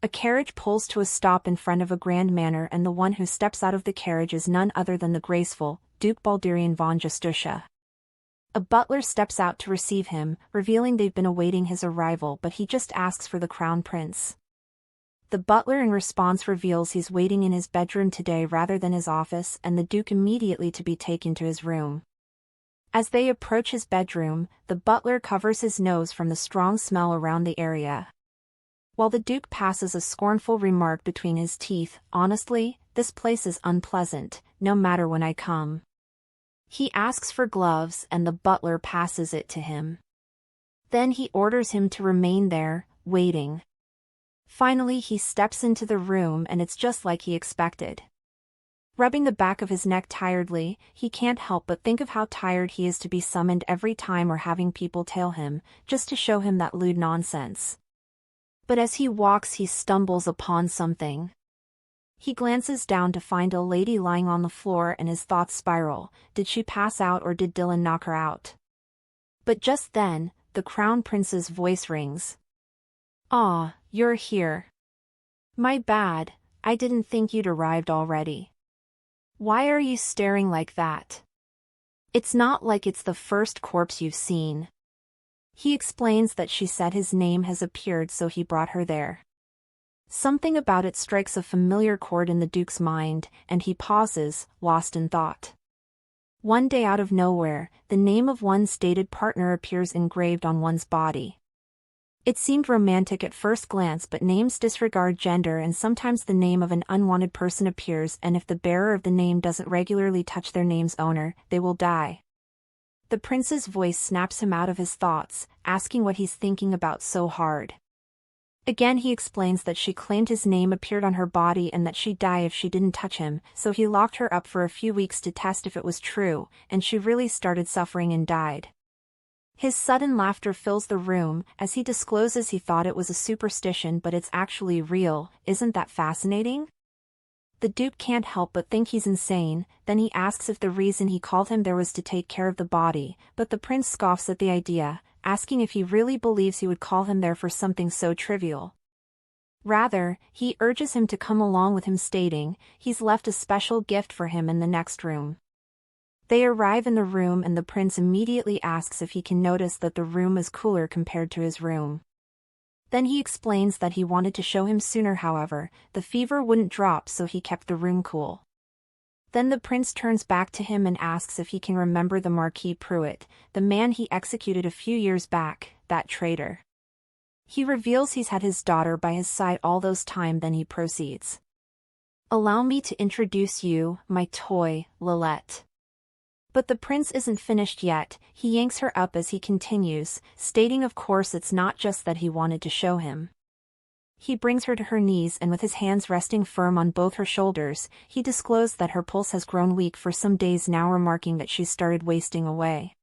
A carriage pulls to a stop in front of a grand manor, and the one who steps out of the carriage is none other than the graceful Duke Balderian von Justitia. A butler steps out to receive him, revealing they've been awaiting his arrival, but he just asks for the crown prince. The butler in response reveals he's waiting in his bedroom today rather than his office, and the Duke immediately to be taken to his room. As they approach his bedroom, the butler covers his nose from the strong smell around the area. While the Duke passes a scornful remark between his teeth, "Honestly, this place is unpleasant, no matter when I come." He asks for gloves and the butler passes it to him. Then he orders him to remain there, waiting. Finally he steps into the room and it's just like he expected. Rubbing the back of his neck tiredly, he can't help but think of how tired he is to be summoned every time or having people tail him, just to show him that lewd nonsense. But as he walks he stumbles upon something. He glances down to find a lady lying on the floor and his thoughts spiral. Did she pass out or did Dylan knock her out? But just then, the crown prince's voice rings. "Ah, you're here. My bad, I didn't think you'd arrived already. Why are you staring like that? It's not like it's the first corpse you've seen." He explains that she said his name has appeared so he brought her there. Something about it strikes a familiar chord in the Duke's mind, and he pauses, lost in thought. One day out of nowhere, the name of one's dated partner appears engraved on one's body. It seemed romantic at first glance, but names disregard gender, and sometimes the name of an unwanted person appears, and if the bearer of the name doesn't regularly touch their name's owner, they will die. The prince's voice snaps him out of his thoughts, asking what he's thinking about so hard. Again he explains that she claimed his name appeared on her body and that she'd die if she didn't touch him, so he locked her up for a few weeks to test if it was true, and she really started suffering and died. His sudden laughter fills the room, as he discloses he thought it was a superstition but it's actually real. Isn't that fascinating? The Duke can't help but think he's insane, then he asks if the reason he called him there was to take care of the body, but the prince scoffs at the idea, asking if he really believes he would call him there for something so trivial. Rather, he urges him to come along with him, stating he's left a special gift for him in the next room. They arrive in the room and the prince immediately asks if he can notice that the room is cooler compared to his room. Then he explains that he wanted to show him sooner, however, the fever wouldn't drop so he kept the room cool. Then the prince turns back to him and asks if he can remember the Marquis Pruitt, the man he executed a few years back, that traitor. He reveals he's had his daughter by his side all those time, then he proceeds. "Allow me to introduce you, my toy, Llette." But the prince isn't finished yet, he yanks her up as he continues, stating of course it's not just that he wanted to show him. He brings her to her knees and with his hands resting firm on both her shoulders, he disclosed that her pulse has grown weak for some days now, remarking that she's started wasting away.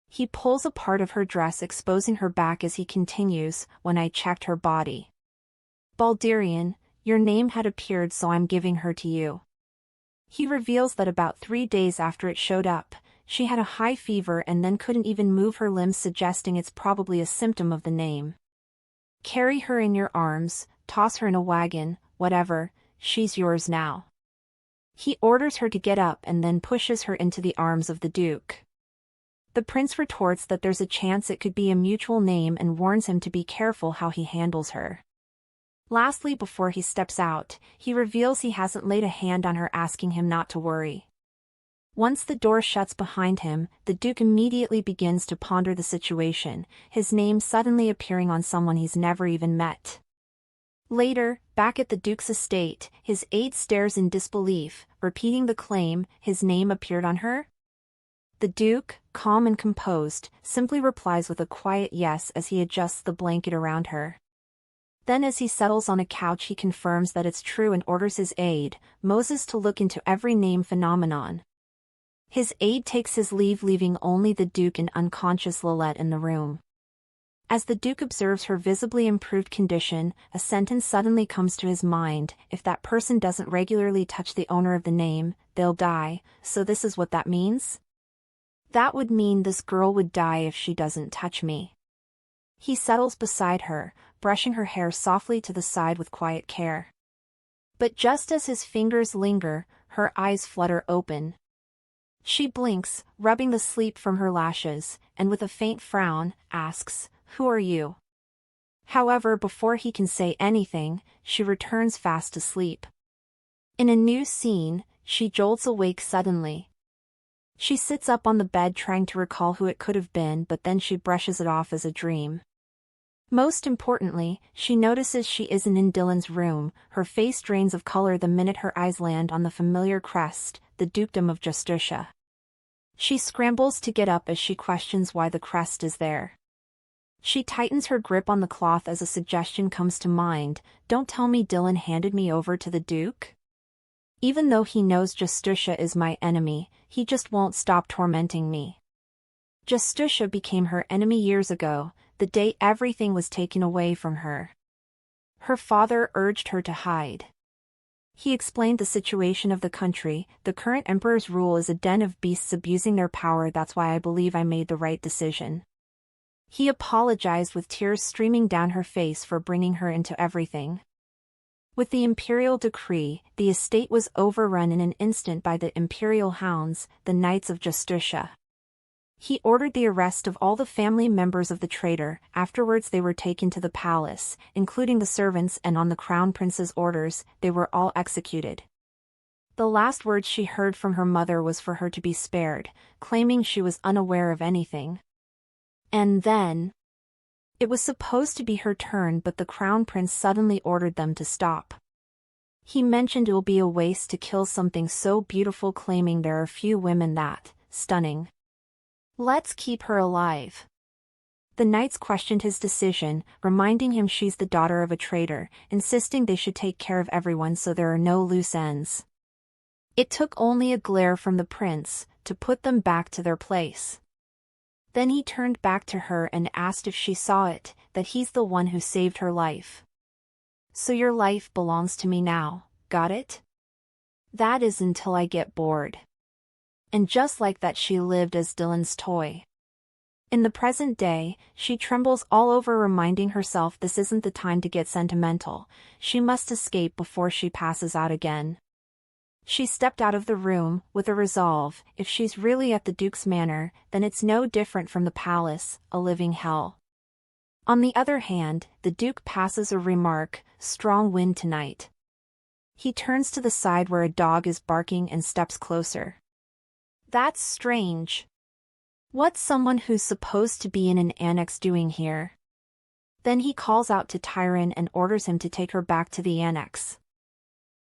He pulls a part of her dress exposing her back as he continues, "When I checked her body. Balderian, your name had appeared so I'm giving her to you." He reveals that about 3 days after it showed up, she had a high fever and then couldn't even move her limbs, suggesting it's probably a symptom of the name. "Carry her in your arms, toss her in a wagon, whatever, she's yours now." He orders her to get up and then pushes her into the arms of the Duke. The prince retorts that there's a chance it could be a mutual name and warns him to be careful how he handles her. Lastly, before he steps out, he reveals he hasn't laid a hand on her, asking him not to worry. Once the door shuts behind him, the Duke immediately begins to ponder the situation, his name suddenly appearing on someone he's never even met. Later, back at the Duke's estate, his aide stares in disbelief, repeating the claim, his name appeared on her? The Duke, calm and composed, simply replies with a quiet yes as he adjusts the blanket around her. Then as he settles on a couch he confirms that it's true and orders his aide, Moses, to look into every name phenomenon. His aide takes his leave, leaving only the Duke and unconscious Llette in the room. As the Duke observes her visibly improved condition, a sentence suddenly comes to his mind: if that person doesn't regularly touch the owner of the name, they'll die, so this is what that means? That would mean this girl would die if she doesn't touch me. He settles beside her, brushing her hair softly to the side with quiet care. But just as his fingers linger, her eyes flutter open. She blinks, rubbing the sleep from her lashes, and with a faint frown, asks, "Who are you?" However, before he can say anything, she returns fast to sleep. In a new scene, she jolts awake suddenly. She sits up on the bed trying to recall who it could have been, but then she brushes it off as a dream. Most importantly, she notices she isn't in Dylan's room. Her face drains of color the minute her eyes land on the familiar crest, the dukedom of Justicia. She scrambles to get up as she questions why the crest is there. She tightens her grip on the cloth as a suggestion comes to mind. Don't tell me Dylan handed me over to the Duke? Even though he knows Justicia is my enemy, he just won't stop tormenting me. Justicia became her enemy years ago, the day everything was taken away from her. Her father urged her to hide. He explained the situation of the country. The current emperor's rule is a den of beasts abusing their power. That's why I believe I made the right decision. He apologized with tears streaming down her face for bringing her into everything. With the imperial decree, the estate was overrun in an instant by the imperial hounds, the Knights of Justicia. He ordered the arrest of all the family members of the traitor. Afterwards they were taken to the palace, including the servants, and on the crown prince's orders, they were all executed. The last words she heard from her mother was for her to be spared, claiming she was unaware of anything. And then... it was supposed to be her turn, but the crown prince suddenly ordered them to stop. He mentioned it will be a waste to kill something so beautiful, claiming there are few women that stunning. Let's keep her alive. The knights questioned his decision, reminding him she's the daughter of a traitor, insisting they should take care of everyone so there are no loose ends. It took only a glare from the prince to put them back to their place. Then he turned back to her and asked if she saw it, that he's the one who saved her life. So your life belongs to me now, got it? That is until I get bored. And just like that she lived as Dylan's toy. In the present day, she trembles all over, reminding herself this isn't the time to get sentimental. She must escape before she passes out again. She stepped out of the room, with a resolve: if she's really at the Duke's manor, then it's no different from the palace, a living hell. On the other hand, the Duke passes a remark: strong wind tonight. He turns to the side where a dog is barking and steps closer. That's strange. What's someone who's supposed to be in an annex doing here? Then he calls out to Tyron and orders him to take her back to the annex.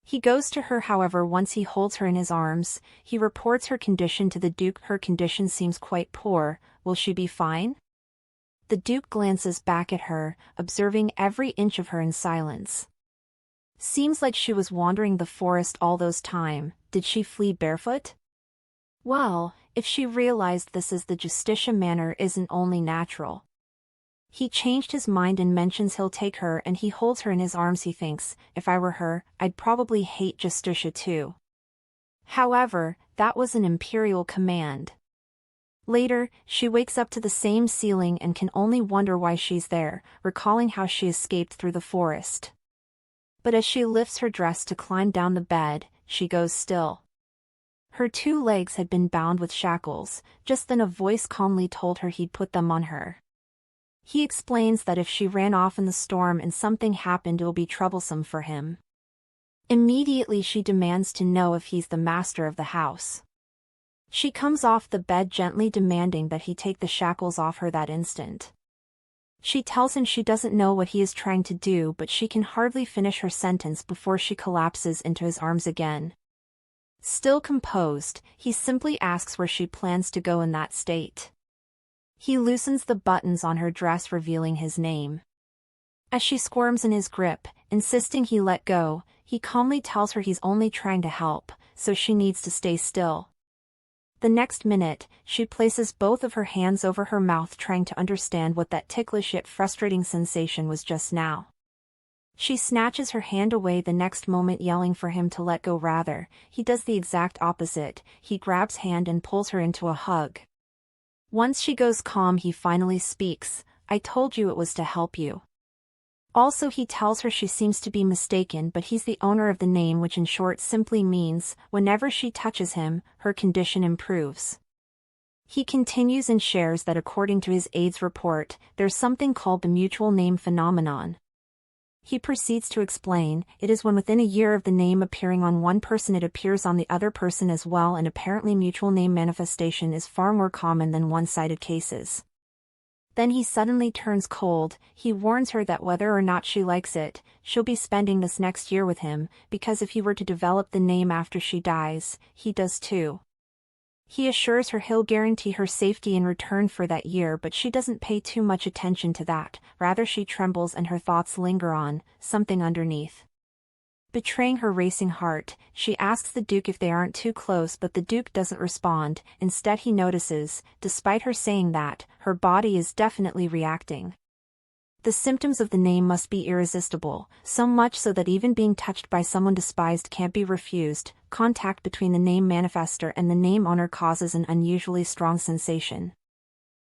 He goes to her, however, once he holds her in his arms, he reports her condition to the Duke. Her condition seems quite poor. Will she be fine? The Duke glances back at her, observing every inch of her in silence. Seems like she was wandering the forest all those time. Did she flee barefoot? Well, if she realized this as the Justicia manor isn't only natural. He changed his mind and mentions he'll take her, and he holds her in his arms. He thinks, if I were her, I'd probably hate Justicia too. However, that was an imperial command. Later, she wakes up to the same ceiling and can only wonder why she's there, recalling how she escaped through the forest. But as she lifts her dress to climb down the bed, she goes still. Her 2 legs had been bound with shackles. Just then a voice calmly told her he'd put them on her. He explains that if she ran off in the storm and something happened, it'll be troublesome for him. Immediately she demands to know if he's the master of the house. She comes off the bed gently, demanding that he take the shackles off her that instant. She tells him she doesn't know what he is trying to do, but she can hardly finish her sentence before she collapses into his arms again. Still composed, he simply asks where she plans to go in that state. He loosens the buttons on her dress, revealing his name. As she squirms in his grip, insisting he let go, he calmly tells her he's only trying to help, so she needs to stay still. The next minute, she places both of her hands over her mouth, trying to understand what that ticklish yet frustrating sensation was just now. She snatches her hand away the next moment, yelling for him to let go. Rather, he does the exact opposite. He grabs her hand and pulls her into a hug. Once she goes calm, he finally speaks. I told you it was to help you. Also, he tells her she seems to be mistaken, but he's the owner of the name, which in short simply means, whenever she touches him, her condition improves. He continues and shares that according to his aide's report, there's something called the mutual name phenomenon. He proceeds to explain, it is when within a year of the name appearing on one person it appears on the other person as well, and apparently mutual name manifestation is far more common than one-sided cases. Then he suddenly turns cold. He warns her that whether or not she likes it, she'll be spending this next year with him, because if he were to develop the name after she dies, he does too. He assures her he'll guarantee her safety in return for that year, but she doesn't pay too much attention to that, rather she trembles and her thoughts linger on something underneath. Betraying her racing heart, she asks the Duke if they aren't too close, but the Duke doesn't respond. Instead he notices, despite her saying that, her body is definitely reacting. The symptoms of the name must be irresistible, so much so that even being touched by someone despised can't be refused. Contact between the name manifester and the name owner causes an unusually strong sensation.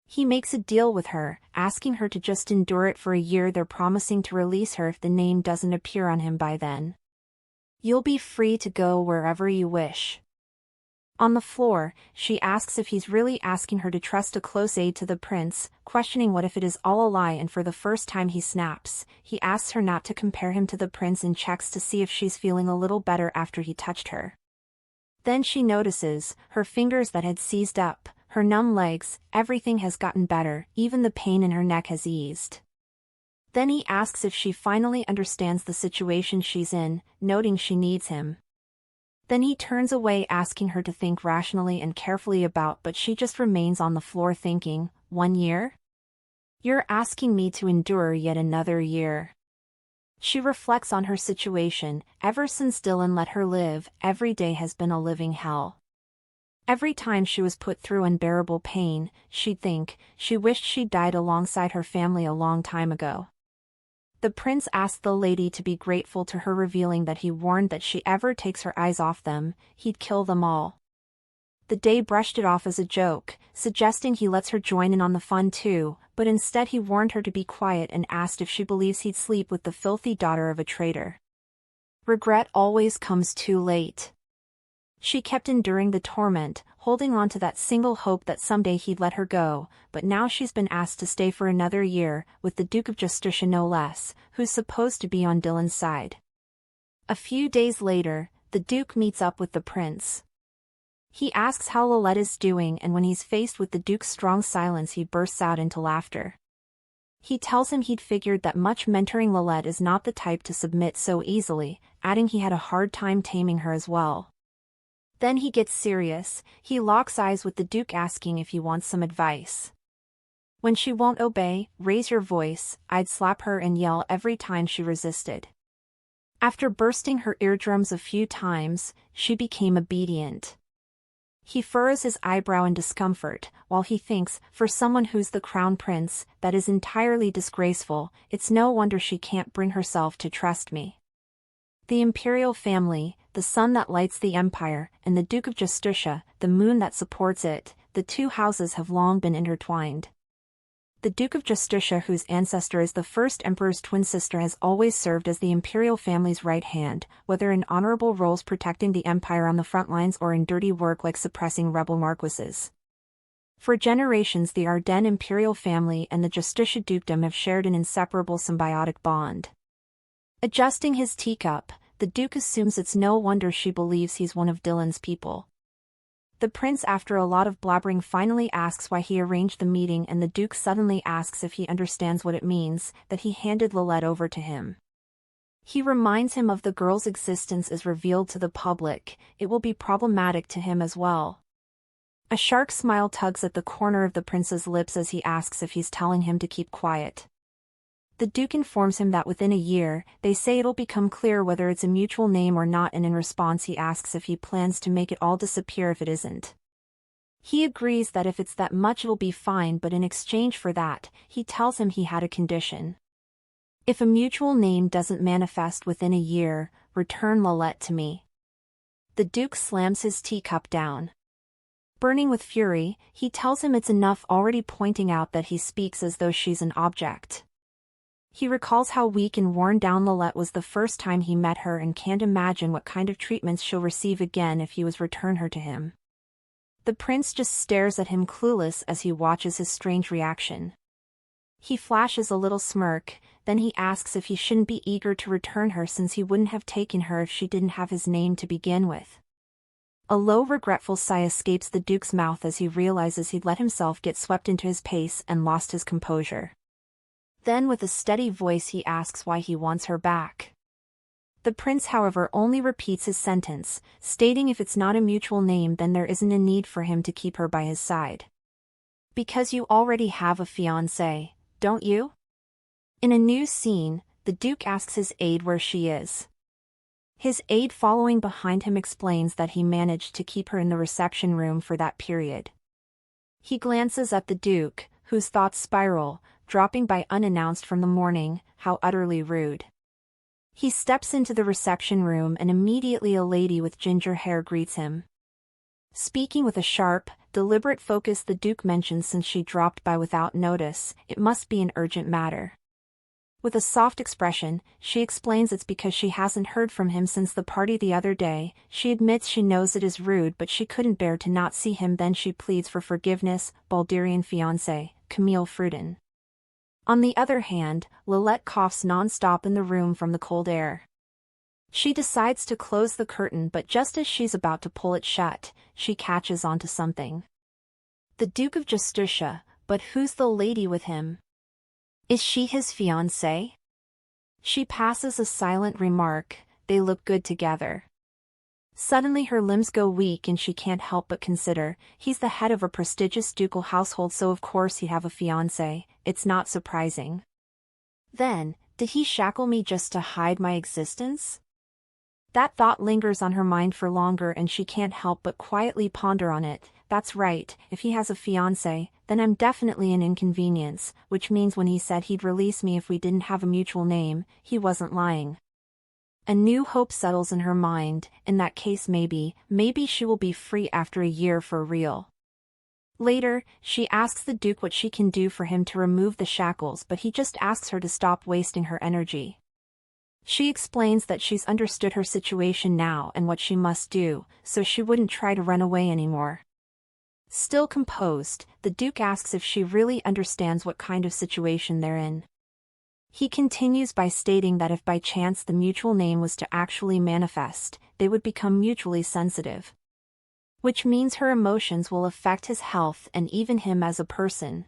He makes a deal with her, asking her to just endure it for a year. They're promising to release her if the name doesn't appear on him by then. You'll be free to go wherever you wish. On the floor, she asks if he's really asking her to trust a close aide to the prince, questioning what if it is all a lie, and for the first time he snaps. He asks her not to compare him to the prince and checks to see if she's feeling a little better after he touched her. Then she notices, her fingers that had seized up, her numb legs, everything has gotten better, even the pain in her neck has eased. Then he asks if she finally understands the situation she's in, noting she needs him. Then he turns away, asking her to think rationally and carefully about, but she just remains on the floor thinking, 1 year? You're asking me to endure yet another year. She reflects on her situation. Ever since Dylan let her live, every day has been a living hell. Every time she was put through unbearable pain, she'd think, she wished she'd died alongside her family a long time ago. The prince asked the lady to be grateful to her, revealing that he warned that she ever takes her eyes off them, he'd kill them all. The Dey brushed it off as a joke, suggesting he lets her join in on the fun too, but instead he warned her to be quiet and asked if she believes he'd sleep with the filthy daughter of a traitor. Regret always comes too late. She kept enduring the torment, holding on to that single hope that someday he'd let her go, but now she's been asked to stay for another year, with the Duke of Justicia no less, who's supposed to be on Dylan's side. A few days later, the Duke meets up with the prince. He asks how Llette is doing, and when he's faced with the Duke's strong silence he bursts out into laughter. He tells him he'd figured that much mentoring Llette is not the type to submit so easily, adding he had a hard time taming her as well. Then he gets serious. He locks eyes with the Duke, asking if he wants some advice. When she won't obey, raise your voice, I'd slap her and yell every time she resisted. After bursting her eardrums a few times, she became obedient. He furrows his eyebrow in discomfort, while he thinks, for someone who's the crown prince, that is entirely disgraceful. It's no wonder she can't bring herself to trust me. The imperial family, the sun that lights the empire, and the Duke of Justicia, the moon that supports it, the two houses have long been intertwined. The Duke of Justicia, whose ancestor is the first emperor's twin sister, has always served as the imperial family's right hand, whether in honorable roles protecting the empire on the front lines or in dirty work like suppressing rebel marquises. For generations the Ardennes imperial family and the Justicia dukedom have shared an inseparable symbiotic bond. Adjusting his teacup, the Duke assumes it's no wonder she believes he's one of Dylan's people. The prince, after a lot of blabbering, finally asks why he arranged the meeting, and the Duke suddenly asks if he understands what it means, that he handed Llette over to him. He reminds him of the girl's existence as revealed to the public. It will be problematic to him as well. A shark smile tugs at the corner of the prince's lips as he asks if he's telling him to keep quiet. The Duke informs him that within a year, they say it'll become clear whether it's a mutual name or not, and in response he asks if he plans to make it all disappear if it isn't. He agrees that if it's that much it'll be fine, but in exchange for that, he tells him he had a condition. If a mutual name doesn't manifest within a year, return Llette to me. The Duke slams his teacup down. Burning with fury, he tells him it's enough already, pointing out that he speaks as though she's an object. He recalls how weak and worn down Llette was the first time he met her and can't imagine what kind of treatments she'll receive again if he was return her to him. The prince just stares at him clueless as he watches his strange reaction. He flashes a little smirk, then he asks if he shouldn't be eager to return her since he wouldn't have taken her if she didn't have his name to begin with. A low regretful sigh escapes the duke's mouth as he realizes he'd let himself get swept into his pace and lost his composure. Then with a steady voice he asks why he wants her back. The prince however only repeats his sentence, stating if it's not a mutual name then there isn't a need for him to keep her by his side. Because you already have a fiancée, don't you? In a new scene, the duke asks his aide where she is. His aide following behind him explains that he managed to keep her in the reception room for that period. He glances at the duke, whose thoughts spiral, dropping by unannounced from the morning, how utterly rude. He steps into the reception room and immediately a lady with ginger hair greets him. Speaking with a sharp, deliberate focus the duke mentions since she dropped by without notice, it must be an urgent matter. With a soft expression, she explains it's because she hasn't heard from him since the party the other day. She admits she knows it is rude but she couldn't bear to not see him. Then she pleads for forgiveness. Baldurian fiancé, Camille Fruden. On the other hand, Llette coughs non-stop in the room from the cold air. She decides to close the curtain but just as she's about to pull it shut, she catches onto something. The Duke of Justicia, but who's the lady with him? Is she his fiancée? She passes a silent remark, they look good together. Suddenly her limbs go weak and she can't help but consider, he's the head of a prestigious ducal household so of course he'd have a fiancée, it's not surprising. Then, did he shackle me just to hide my existence? That thought lingers on her mind for longer and she can't help but quietly ponder on it. That's right, if he has a fiancée, then I'm definitely an inconvenience, which means when he said he'd release me if we didn't have a mutual name, he wasn't lying. A new hope settles in her mind, in that case maybe she will be free after a year for real. Later, she asks the Duke what she can do for him to remove the shackles but he just asks her to stop wasting her energy. She explains that she's understood her situation now and what she must do, so she wouldn't try to run away anymore. Still composed, the Duke asks if she really understands what kind of situation they're in. He continues by stating that if by chance the mutual name was to actually manifest, they would become mutually sensitive. Which means her emotions will affect his health and even him as a person.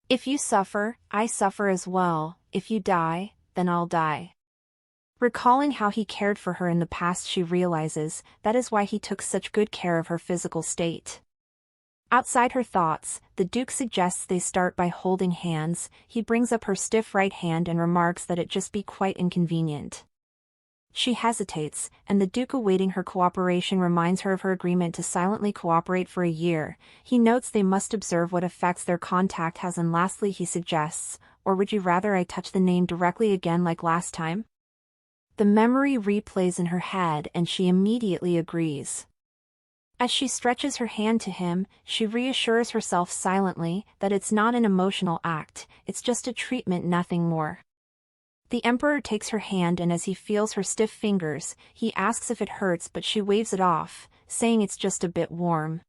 If you suffer, I suffer as well, if you die, then I'll die. Recalling how he cared for her in the past she realizes that is why he took such good care of her physical state. Outside her thoughts, the Duke suggests they start by holding hands. He brings up her stiff right hand and remarks that it just be quite inconvenient. She hesitates, and the Duke awaiting her cooperation reminds her of her agreement to silently cooperate for a year. He notes they must observe what effects their contact has and lastly he suggests, or would you rather I touch the name directly again like last time? The memory replays in her head and she immediately agrees. As she stretches her hand to him, she reassures herself silently that it's not an emotional act, it's just a treatment, nothing more. The Emperor takes her hand and as he feels her stiff fingers, he asks if it hurts but she waves it off, saying it's just a bit warm.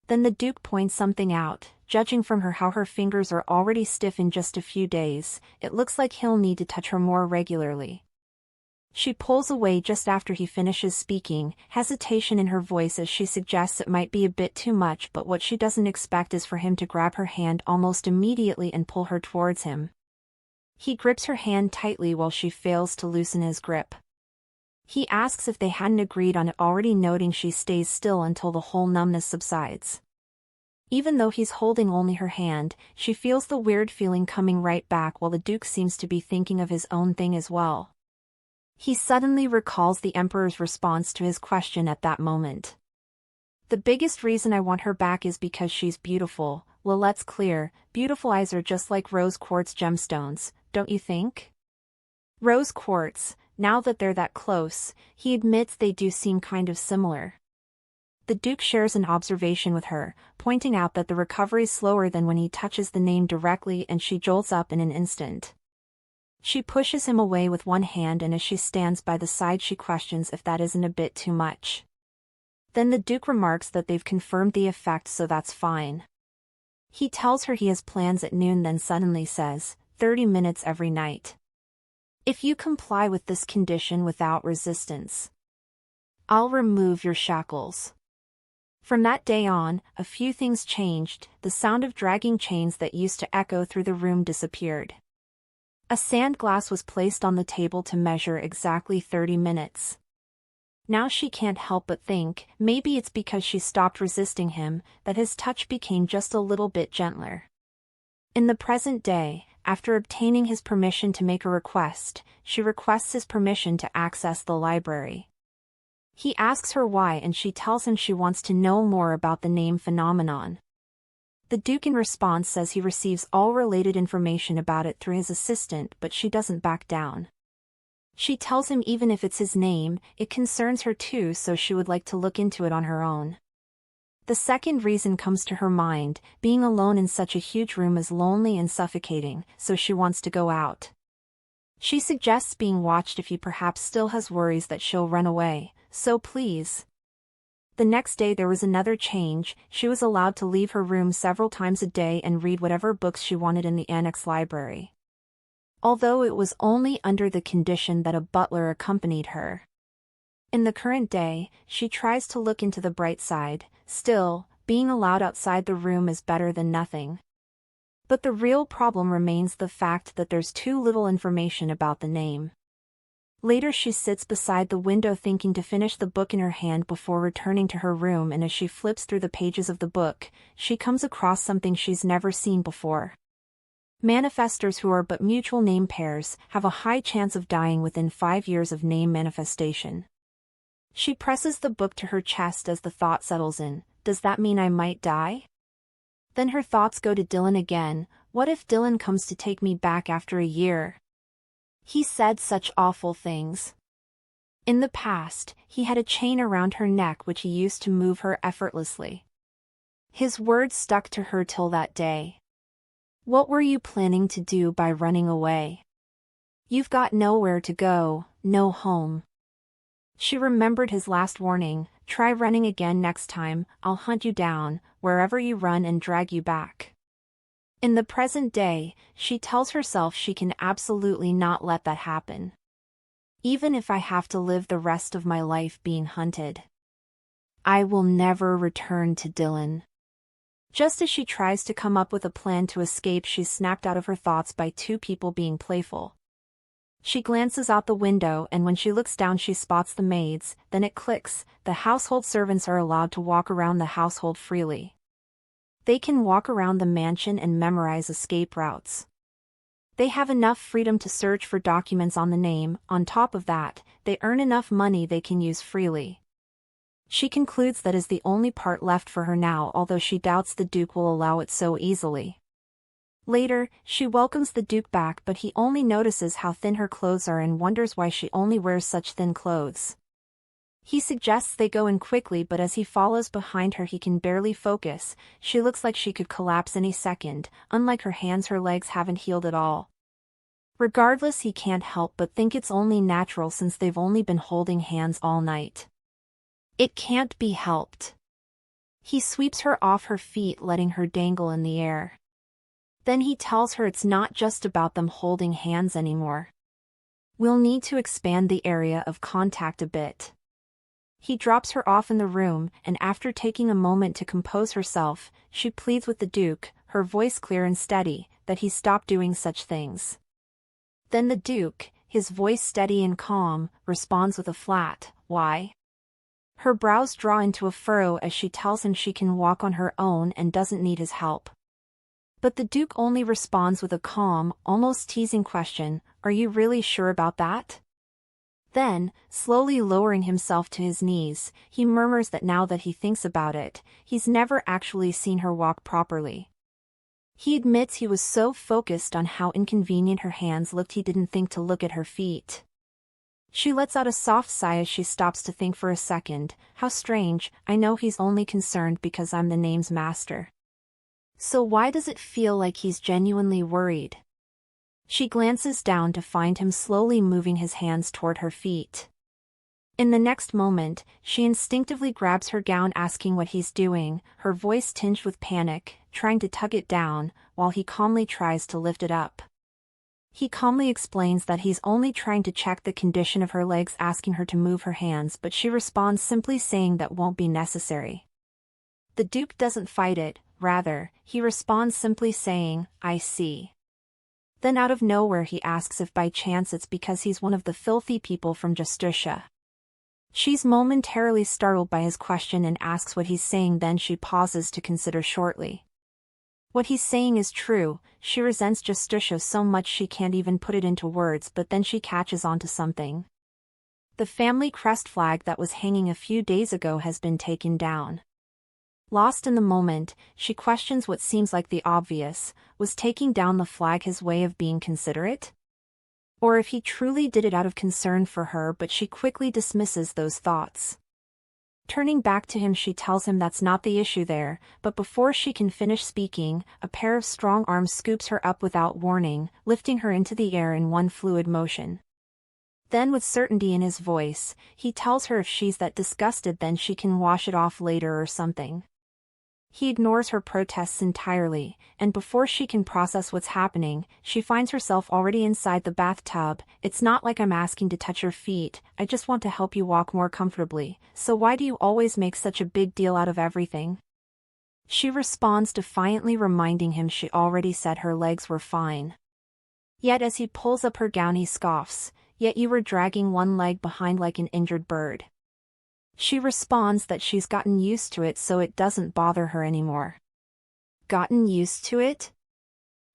Then the Duke points something out, judging from how her fingers are already stiff in just a few days, it looks like he'll need to touch her more regularly. She pulls away just after he finishes speaking, hesitation in her voice as she suggests it might be a bit too much but what she doesn't expect is for him to grab her hand almost immediately and pull her towards him. He grips her hand tightly while she fails to loosen his grip. He asks if they hadn't agreed on it already, noting she stays still until the whole numbness subsides. Even though he's holding only her hand, she feels the weird feeling coming right back while the Duke seems to be thinking of his own thing as well. He suddenly recalls the Emperor's response to his question at that moment. The biggest reason I want her back is because she's beautiful. Well, let's clear, beautiful eyes are just like rose quartz gemstones, don't you think? Rose quartz, now that they're that close, he admits they do seem kind of similar. The Duke shares an observation with her, pointing out that the recovery's slower than when he touches the name directly and she jolts up in an instant. She pushes him away with one hand, and as she stands by the side she questions if that isn't a bit too much. Then the Duke remarks that they've confirmed the effect, so that's fine. He tells her he has plans at noon, then suddenly says, 30 minutes every night. If you comply with this condition without resistance, I'll remove your shackles. From that day on, a few things changed. The sound of dragging chains that used to echo through the room disappeared. A sand glass was placed on the table to measure exactly 30 minutes. Now she can't help but think, maybe it's because she stopped resisting him, that his touch became just a little bit gentler. In the present day, after obtaining his permission to make a request, she requests his permission to access the library. He asks her why, and she tells him she wants to know more about the name phenomenon. The Duke in response says he receives all related information about it through his assistant, but she doesn't back down. She tells him even if it's his name, it concerns her too, so she would like to look into it on her own. The second reason comes to her mind: being alone in such a huge room is lonely and suffocating, so she wants to go out. She suggests being watched if he perhaps still has worries that she'll run away, so please. The next day there was another change. She was allowed to leave her room several times a day and read whatever books she wanted in the annex library, although it was only under the condition that a butler accompanied her. In the current day, she tries to look into the bright side. Still, being allowed outside the room is better than nothing. But the real problem remains the fact that there's too little information about the name. Later she sits beside the window thinking to finish the book in her hand before returning to her room, and as she flips through the pages of the book, she comes across something she's never seen before. Manifestors who are but mutual name pairs have a high chance of dying within 5 years of name manifestation. She presses the book to her chest as the thought settles in, does that mean I might die? Then her thoughts go to Dylan again. What if Dylan comes to take me back after a year? He said such awful things. In the past, he had a chain around her neck which he used to move her effortlessly. His words stuck to her till that day. What were you planning to do by running away? You've got nowhere to go, no home. She remembered his last warning, try running again next time, I'll hunt you down, wherever you run, and drag you back. In the present day, she tells herself she can absolutely not let that happen. Even if I have to live the rest of my life being hunted, I will never return to Dylan. Just as she tries to come up with a plan to escape, she's snapped out of her thoughts by two people being playful. She glances out the window, and when she looks down she spots the maids. Then it clicks, the household servants are allowed to walk around the household freely. They can walk around the mansion and memorize escape routes. They have enough freedom to search for documents on the name. On top of that, they earn enough money they can use freely. She concludes that is the only part left for her now, although she doubts the Duke will allow it so easily. Later, she welcomes the Duke back, but he only notices how thin her clothes are and wonders why she only wears such thin clothes. He suggests they go in quickly, but as he follows behind her he can barely focus. She looks like she could collapse any second. Unlike her hands, her legs haven't healed at all. Regardless, he can't help but think it's only natural since they've only been holding hands all night. It can't be helped. He sweeps her off her feet, letting her dangle in the air. Then he tells her it's not just about them holding hands anymore. We'll need to expand the area of contact a bit. He drops her off in the room, and after taking a moment to compose herself, she pleads with the Duke, her voice clear and steady, that he stop doing such things. Then the Duke, his voice steady and calm, responds with a flat, "Why?" Her brows draw into a furrow as she tells him she can walk on her own and doesn't need his help. But the Duke only responds with a calm, almost teasing question, "Are you really sure about that?" Then, slowly lowering himself to his knees, he murmurs that now that he thinks about it, he's never actually seen her walk properly. He admits he was so focused on how inconvenient her hands looked he didn't think to look at her feet. She lets out a soft sigh as she stops to think for a second. How strange, I know he's only concerned because I'm the name's master. So why does it feel like he's genuinely worried? She glances down to find him slowly moving his hands toward her feet. In the next moment, she instinctively grabs her gown asking what he's doing, her voice tinged with panic, trying to tug it down, while he calmly tries to lift it up. He calmly explains that he's only trying to check the condition of her legs, asking her to move her hands, but she responds simply saying that won't be necessary. The Duke doesn't fight it, rather, he responds simply saying, "I see." Then out of nowhere he asks if by chance it's because he's one of the filthy people from Justicia. She's momentarily startled by his question and asks what he's saying, then she pauses to consider shortly. What he's saying is true, she resents Justicia so much she can't even put it into words, but then she catches on to something. The family crest flag that was hanging a few days ago has been taken down. Lost in the moment, she questions what seems like the obvious: was taking down the flag his way of being considerate? Or if he truly did it out of concern for her, but she quickly dismisses those thoughts. Turning back to him, she tells him that's not the issue there, but before she can finish speaking, a pair of strong arms scoops her up without warning, lifting her into the air in one fluid motion. Then with certainty in his voice, he tells her if she's that disgusted then she can wash it off later or something. He ignores her protests entirely, and before she can process what's happening, she finds herself already inside the bathtub. "It's not like I'm asking to touch your feet, I just want to help you walk more comfortably, so why do you always make such a big deal out of everything?" She responds defiantly, reminding him she already said her legs were fine. Yet as he pulls up her gown he scoffs, "Yet you were dragging one leg behind like an injured bird." She responds that she's gotten used to it so it doesn't bother her anymore. Gotten used to it?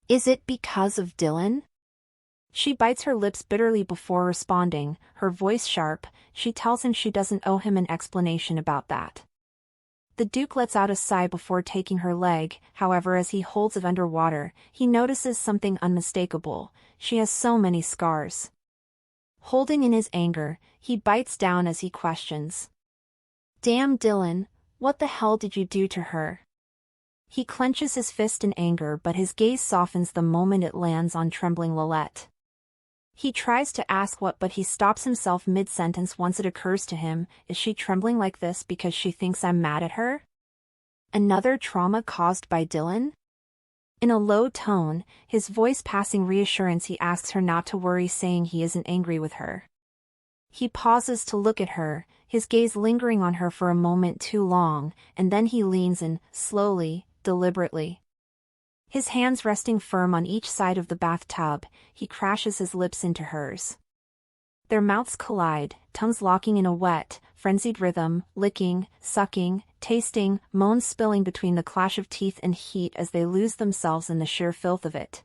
Is it because of Dylan? She bites her lips bitterly before responding, her voice sharp. She tells him she doesn't owe him an explanation about that. The Duke lets out a sigh before taking her leg, however as he holds it underwater, he notices something unmistakable: she has so many scars. Holding in his anger, he bites down as he questions. "Damn Dylan, what the hell did you do to her?" He clenches his fist in anger, but his gaze softens the moment it lands on trembling Llette. He tries to ask what, but he stops himself mid-sentence once it occurs to him: is she trembling like this because she thinks I'm mad at her? Another trauma caused by Dylan? In a low tone, his voice passing reassurance, he asks her not to worry, saying he isn't angry with her. He pauses to look at her, his gaze lingering on her for a moment too long, and then he leans in, slowly, deliberately. His hands resting firm on each side of the bathtub, he crashes his lips into hers. Their mouths collide, tongues locking in a wet, frenzied rhythm, licking, sucking, tasting, moans spilling between the clash of teeth and heat as they lose themselves in the sheer filth of it.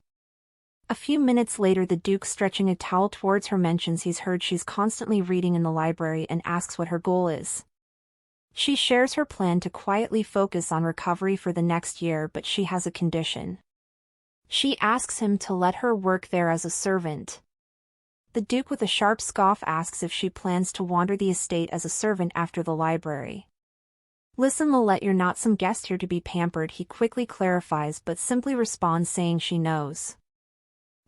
A few minutes later, the Duke, stretching a towel towards her, mentions he's heard she's constantly reading in the library and asks what her goal is. She shares her plan to quietly focus on recovery for the next year, but she has a condition. She asks him to let her work there as a servant. The Duke with a sharp scoff asks if she plans to wander the estate as a servant after the library. "Listen Llette, you're not some guest here to be pampered," he quickly clarifies, but simply responds saying she knows.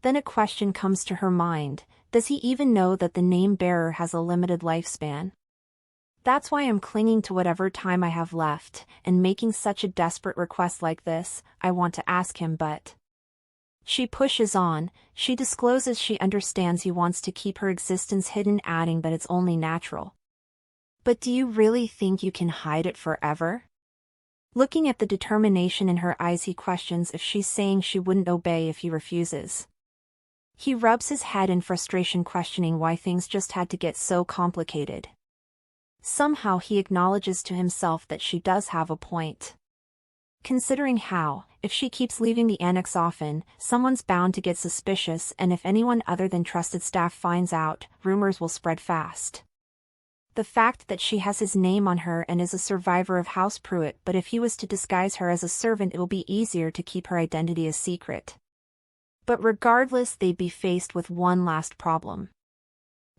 Then a question comes to her mind: does he even know that the name bearer has a limited lifespan? "That's why I'm clinging to whatever time I have left, and making such a desperate request like this. I want to ask him, but..." She pushes on, she discloses she understands he wants to keep her existence hidden, adding that it's only natural. "But do you really think you can hide it forever?" Looking at the determination in her eyes, he questions if she's saying she wouldn't obey if he refuses. He rubs his head in frustration, questioning why things just had to get so complicated. Somehow he acknowledges to himself that she does have a point. Considering how, if she keeps leaving the annex often, someone's bound to get suspicious, and if anyone other than trusted staff finds out, rumors will spread fast. The fact that she has his name on her and is a survivor of House Pruitt, but if he was to disguise her as a servant, it'll be easier to keep her identity a secret. But regardless, they'd be faced with one last problem.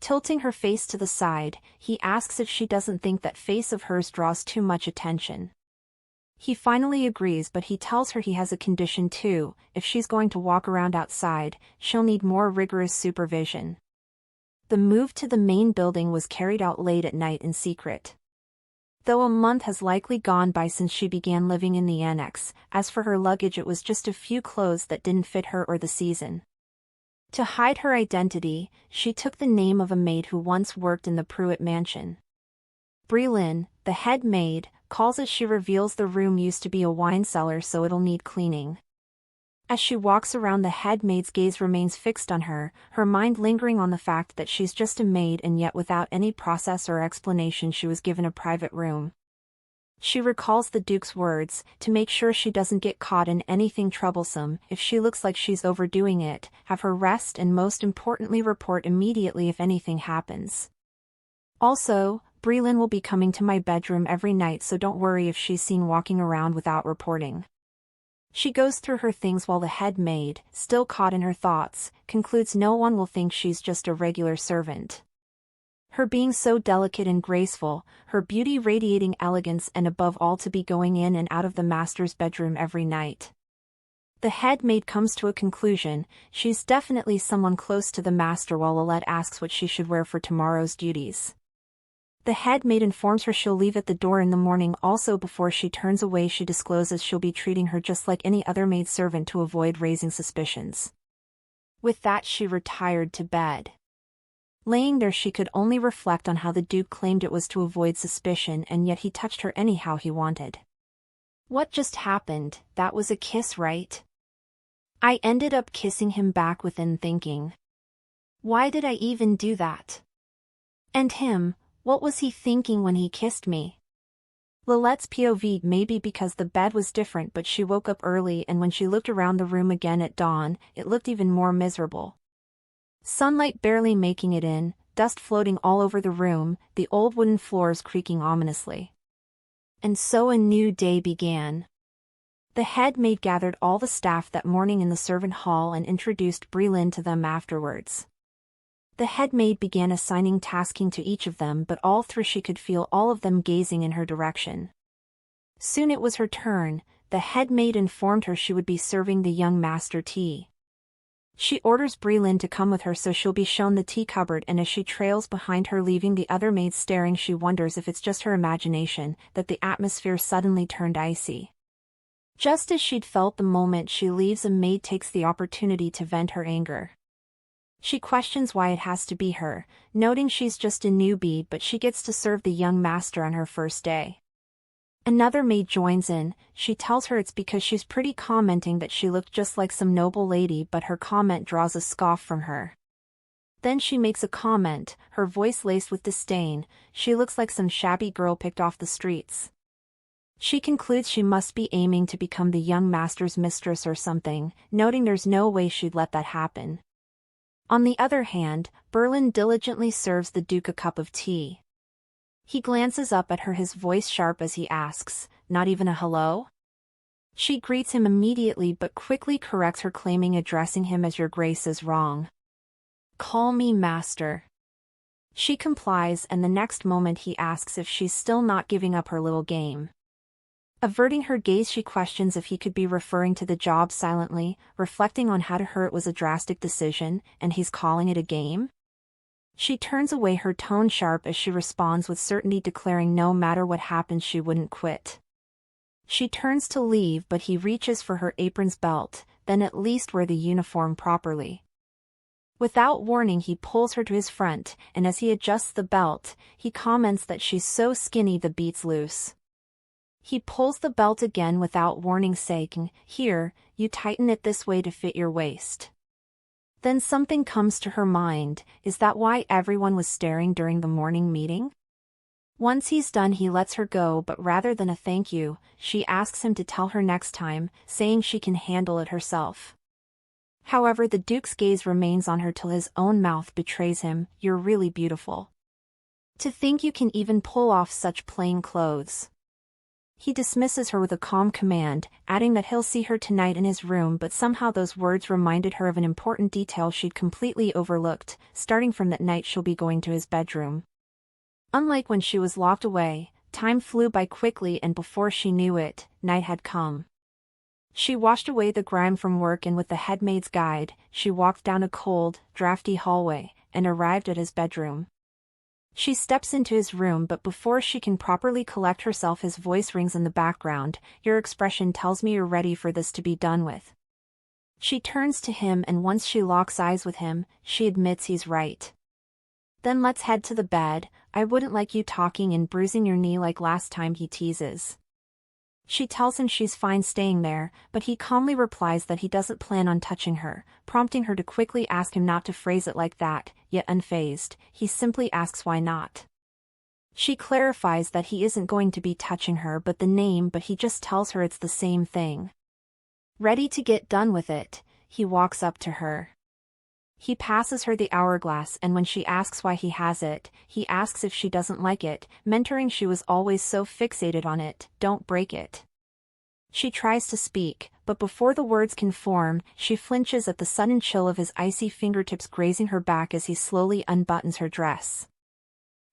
Tilting her face to the side, he asks if she doesn't think that face of hers draws too much attention. He finally agrees, but he tells her he has a condition too: if she's going to walk around outside, she'll need more rigorous supervision. The move to the main building was carried out late at night in secret. Though a month has likely gone by since she began living in the annex, as for her luggage, it was just a few clothes that didn't fit her or the season. To hide her identity, she took the name of a maid who once worked in the Pruitt mansion. Breelyn, the head maid, calls as she reveals the room used to be a wine cellar, so it'll need cleaning. As she walks around, the head maid's gaze remains fixed on her, her mind lingering on the fact that she's just a maid, and yet without any process or explanation she was given a private room. She recalls the Duke's words: to make sure she doesn't get caught in anything troublesome. If she looks like she's overdoing it, have her rest, and most importantly, report immediately if anything happens. Also, Breelyn will be coming to my bedroom every night, so don't worry if she's seen walking around without reporting. She goes through her things while the head maid, still caught in her thoughts, concludes no one will think she's just a regular servant. Her being so delicate and graceful, her beauty radiating elegance, and above all to be going in and out of the master's bedroom every night. The head maid comes to a conclusion: she's definitely someone close to the master, while Llette asks what she should wear for tomorrow's duties. The head maid informs her she'll leave at the door in the morning. Also, before she turns away, she discloses she'll be treating her just like any other maid servant to avoid raising suspicions. With that, she retired to bed. Laying there, she could only reflect on how the Duke claimed it was to avoid suspicion, and yet he touched her anyhow he wanted. What just happened? That was a kiss, right? I ended up kissing him back, within thinking. Why did I even do that? And him, what was he thinking when he kissed me? Lillette's POV: maybe because the bed was different, but she woke up early, and when she looked around the room again at dawn, it looked even more miserable. Sunlight barely making it in, dust floating all over the room, the old wooden floors creaking ominously. And so a new day began. The head maid gathered all the staff that morning in the servant hall and introduced Breelyn to them afterwards. The head maid began assigning tasking to each of them, but all through she could feel all of them gazing in her direction. Soon it was her turn. The head maid informed her she would be serving the young master tea. She orders Breelyn to come with her so she'll be shown the tea cupboard, and as she trails behind her, leaving the other maids staring, she wonders if it's just her imagination that the atmosphere suddenly turned icy. Just as she'd felt the moment she leaves, a maid takes the opportunity to vent her anger. She questions why it has to be her, noting she's just a newbie, but she gets to serve the young master on her first day. Another maid joins in. She tells her it's because she's pretty, commenting that she looked just like some noble lady, but her comment draws a scoff from her. Then she makes a comment, her voice laced with disdain: she looks like some shabby girl picked off the streets. She concludes she must be aiming to become the young master's mistress or something, noting there's no way she'd let that happen. On the other hand, Breelyn diligently serves the Duke a cup of tea. He glances up at her, his voice sharp as he asks, "Not even a hello?" She greets him immediately but quickly corrects her, claiming addressing him as Your Grace is wrong. "Call me master." She complies, and the next moment he asks if she's still not giving up her little game. Averting her gaze, she questions if he could be referring to the job, silently, reflecting on how to her it was a drastic decision, and he's calling it a game? She turns away, her tone sharp as she responds with certainty, declaring no matter what happens she wouldn't quit. She turns to leave, but he reaches for her apron's belt, then at least wear the uniform properly. Without warning, he pulls her to his front, and as he adjusts the belt, he comments that she's so skinny the beat's loose. He pulls the belt again without warning, saying, "Here, you tighten it this way to fit your waist." Then something comes to her mind: is that why everyone was staring during the morning meeting? Once he's done, he lets her go, but rather than a thank you, she asks him to tell her next time, saying she can handle it herself. However, the Duke's gaze remains on her till his own mouth betrays him: "You're really beautiful. To think you can even pull off such plain clothes." He dismisses her with a calm command, adding that he'll see her tonight in his room, but somehow those words reminded her of an important detail she'd completely overlooked. Starting from that night, she'll be going to his bedroom. Unlike when she was locked away, time flew by quickly, and before she knew it, night had come. She washed away the grime from work and with the headmaid's guide, she walked down a cold, drafty hallway, and arrived at his bedroom. She steps into his room but before she can properly collect herself his voice rings in the background, "Your expression tells me you're ready for this to be done with." She turns to him and once she locks eyes with him, she admits he's right. "Then let's head to the bed, I wouldn't like you talking and bruising your knee like last time," he teases. She tells him she's fine staying there, but he calmly replies that he doesn't plan on touching her, prompting her to quickly ask him not to phrase it like that, yet unfazed, he simply asks why not. She clarifies that he isn't going to be touching her but he just tells her it's the same thing. Ready to get done with it, he walks up to her. He passes her the hourglass and when she asks why he has it, he asks if she doesn't like it, mentoring she was always so fixated on it, "Don't break it." She tries to speak, but before the words can form, she flinches at the sudden chill of his icy fingertips grazing her back as he slowly unbuttons her dress.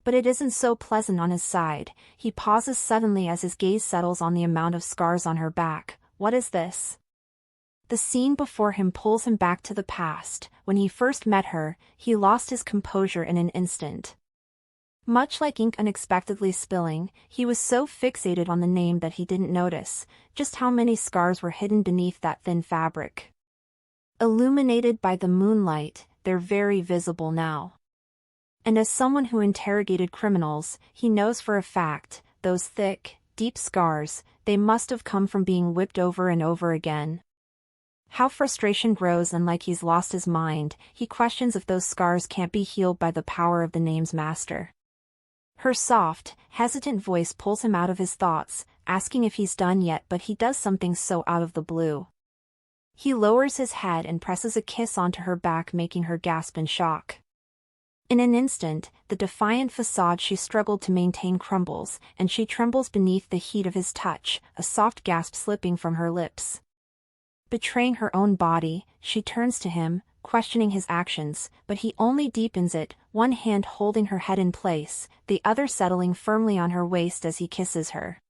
But it isn't so pleasant on his side, he pauses suddenly as his gaze settles on the amount of scars on her back. What is this? The scene before him pulls him back to the past. When he first met her, he lost his composure in an instant. Much like ink unexpectedly spilling, he was so fixated on the name that he didn't notice just how many scars were hidden beneath that thin fabric. Illuminated by the moonlight, they're very visible now. And as someone who interrogated criminals, he knows for a fact, those thick, deep scars, they must have come from being whipped over and over again. How frustration grows and like he's lost his mind, he questions if those scars can't be healed by the power of the name's master. Her soft, hesitant voice pulls him out of his thoughts, asking if he's done yet but he does something so out of the blue. He lowers his head and presses a kiss onto her back making her gasp in shock. In an instant, the defiant facade she struggled to maintain crumbles, and she trembles beneath the heat of his touch, a soft gasp slipping from her lips. Betraying her own body, she turns to him, questioning his actions, but he only deepens it, one hand holding her head in place, the other settling firmly on her waist as he kisses her.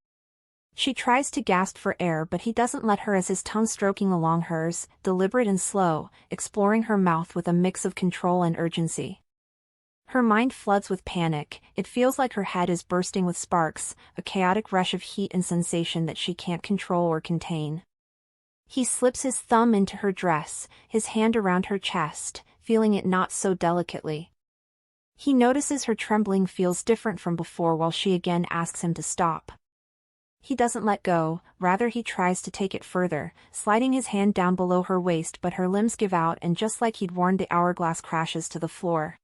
She tries to gasp for air but he doesn't let her as his tongue stroking along hers, deliberate and slow, exploring her mouth with a mix of control and urgency. Her mind floods with panic, it feels like her head is bursting with sparks, a chaotic rush of heat and sensation that she can't control or contain. He slips his thumb into her dress, his hand around her chest, feeling it not so delicately. He notices her trembling feels different from before while she again asks him to stop. He doesn't let go, rather he tries to take it further, sliding his hand down below her waist but her limbs give out and just like he'd warned the hourglass crashes to the floor.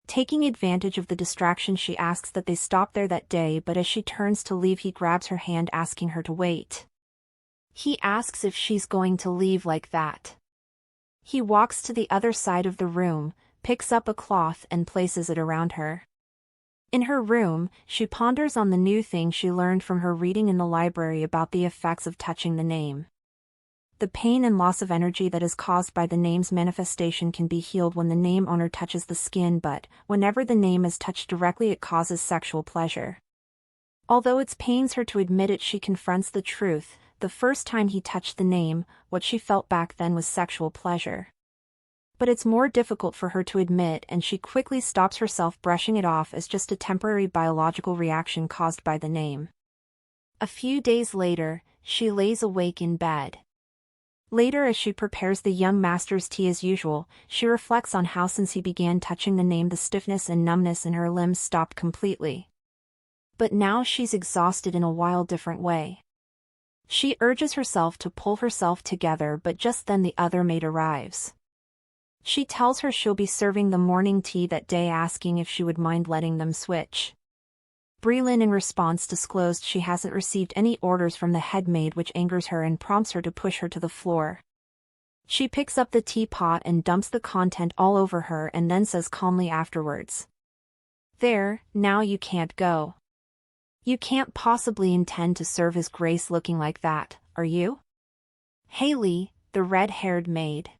Taking advantage of the distraction she asks that they stop there that day but as she turns to leave he grabs her hand asking her to wait. He asks if she's going to leave like that. He walks to the other side of the room, picks up a cloth and places it around her. In her room, she ponders on the new thing she learned from her reading in the library about the effects of touching the name. The pain and loss of energy that is caused by the name's manifestation can be healed when the name owner touches the skin but, whenever the name is touched directly it causes sexual pleasure. Although it pains her to admit it she confronts the truth. The first time he touched the name, what she felt back then was sexual pleasure. But it's more difficult for her to admit and she quickly stops herself brushing it off as just a temporary biological reaction caused by the name. A few days later, she lays awake in bed. Later as she prepares the young master's tea as usual, she reflects on how since he began touching the name the stiffness and numbness in her limbs stopped completely. But now she's exhausted in a wild different way. She urges herself to pull herself together but just then the other maid arrives. She tells her she'll be serving the morning tea that day asking if she would mind letting them switch. Breelyn in response disclosed she hasn't received any orders from the head maid which angers her and prompts her to push her to the floor. She picks up the teapot and dumps the content all over her and then says calmly afterwards. "There, now you can't go. You can't possibly intend to serve His Grace looking like that, are you?" Haley, the red-haired maid.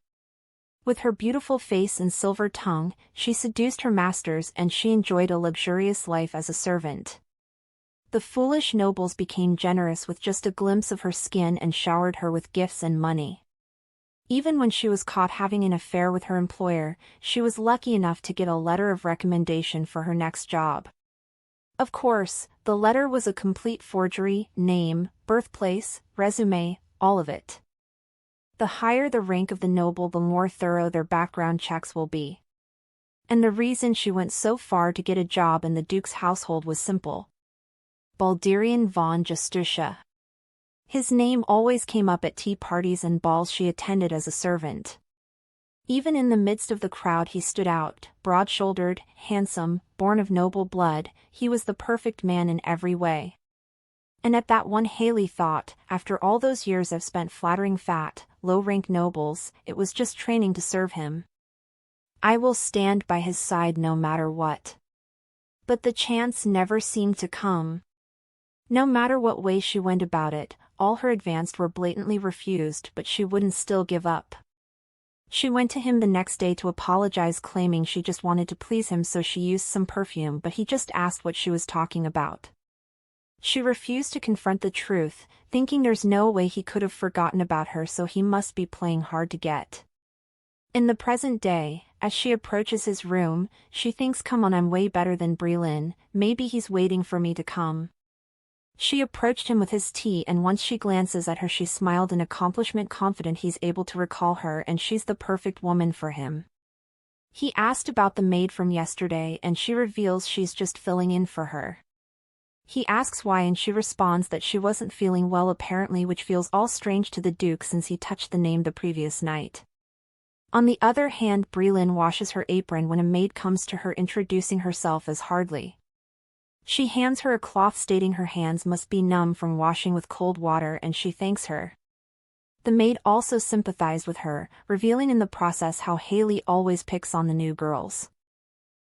With her beautiful face and silver tongue, she seduced her masters and she enjoyed a luxurious life as a servant. The foolish nobles became generous with just a glimpse of her skin and showered her with gifts and money. Even when she was caught having an affair with her employer, she was lucky enough to get a letter of recommendation for her next job. Of course, the letter was a complete forgery: name, birthplace, resume, all of it. The higher the rank of the noble, the more thorough their background checks will be. And the reason she went so far to get a job in the Duke's household was simple. Balderian von Justitia. His name always came up at tea parties and balls she attended as a servant. Even in the midst of the crowd he stood out, broad-shouldered, handsome, born of noble blood. He was the perfect man in every way. And at that one Haley thought, after all those years I've spent flattering fat, low-rank nobles, it was just training to serve him. I will stand by his side no matter what. But the chance never seemed to come. No matter what way she went about it, all her advanced were blatantly refused, but she wouldn't still give up. She went to him the next day to apologize, claiming she just wanted to please him, so she used some perfume, but he just asked what she was talking about. She refused to confront the truth, thinking there's no way he could have forgotten about her, so he must be playing hard to get. In the present day, as she approaches his room, she thinks, come on, I'm way better than Breelin, maybe he's waiting for me to come. She approached him with his tea, and once she glances at her she smiled in accomplishment, confident he's able to recall her and she's the perfect woman for him. He asked about the maid from yesterday and she reveals she's just filling in for her. He asks why and she responds that she wasn't feeling well apparently, which feels all strange to the Duke since he touched the name the previous night. On the other hand, Breelin washes her apron when a maid comes to her introducing herself as Hardly. She hands her a cloth stating her hands must be numb from washing with cold water, and she thanks her. The maid also sympathized with her, revealing in the process how Haley always picks on the new girls.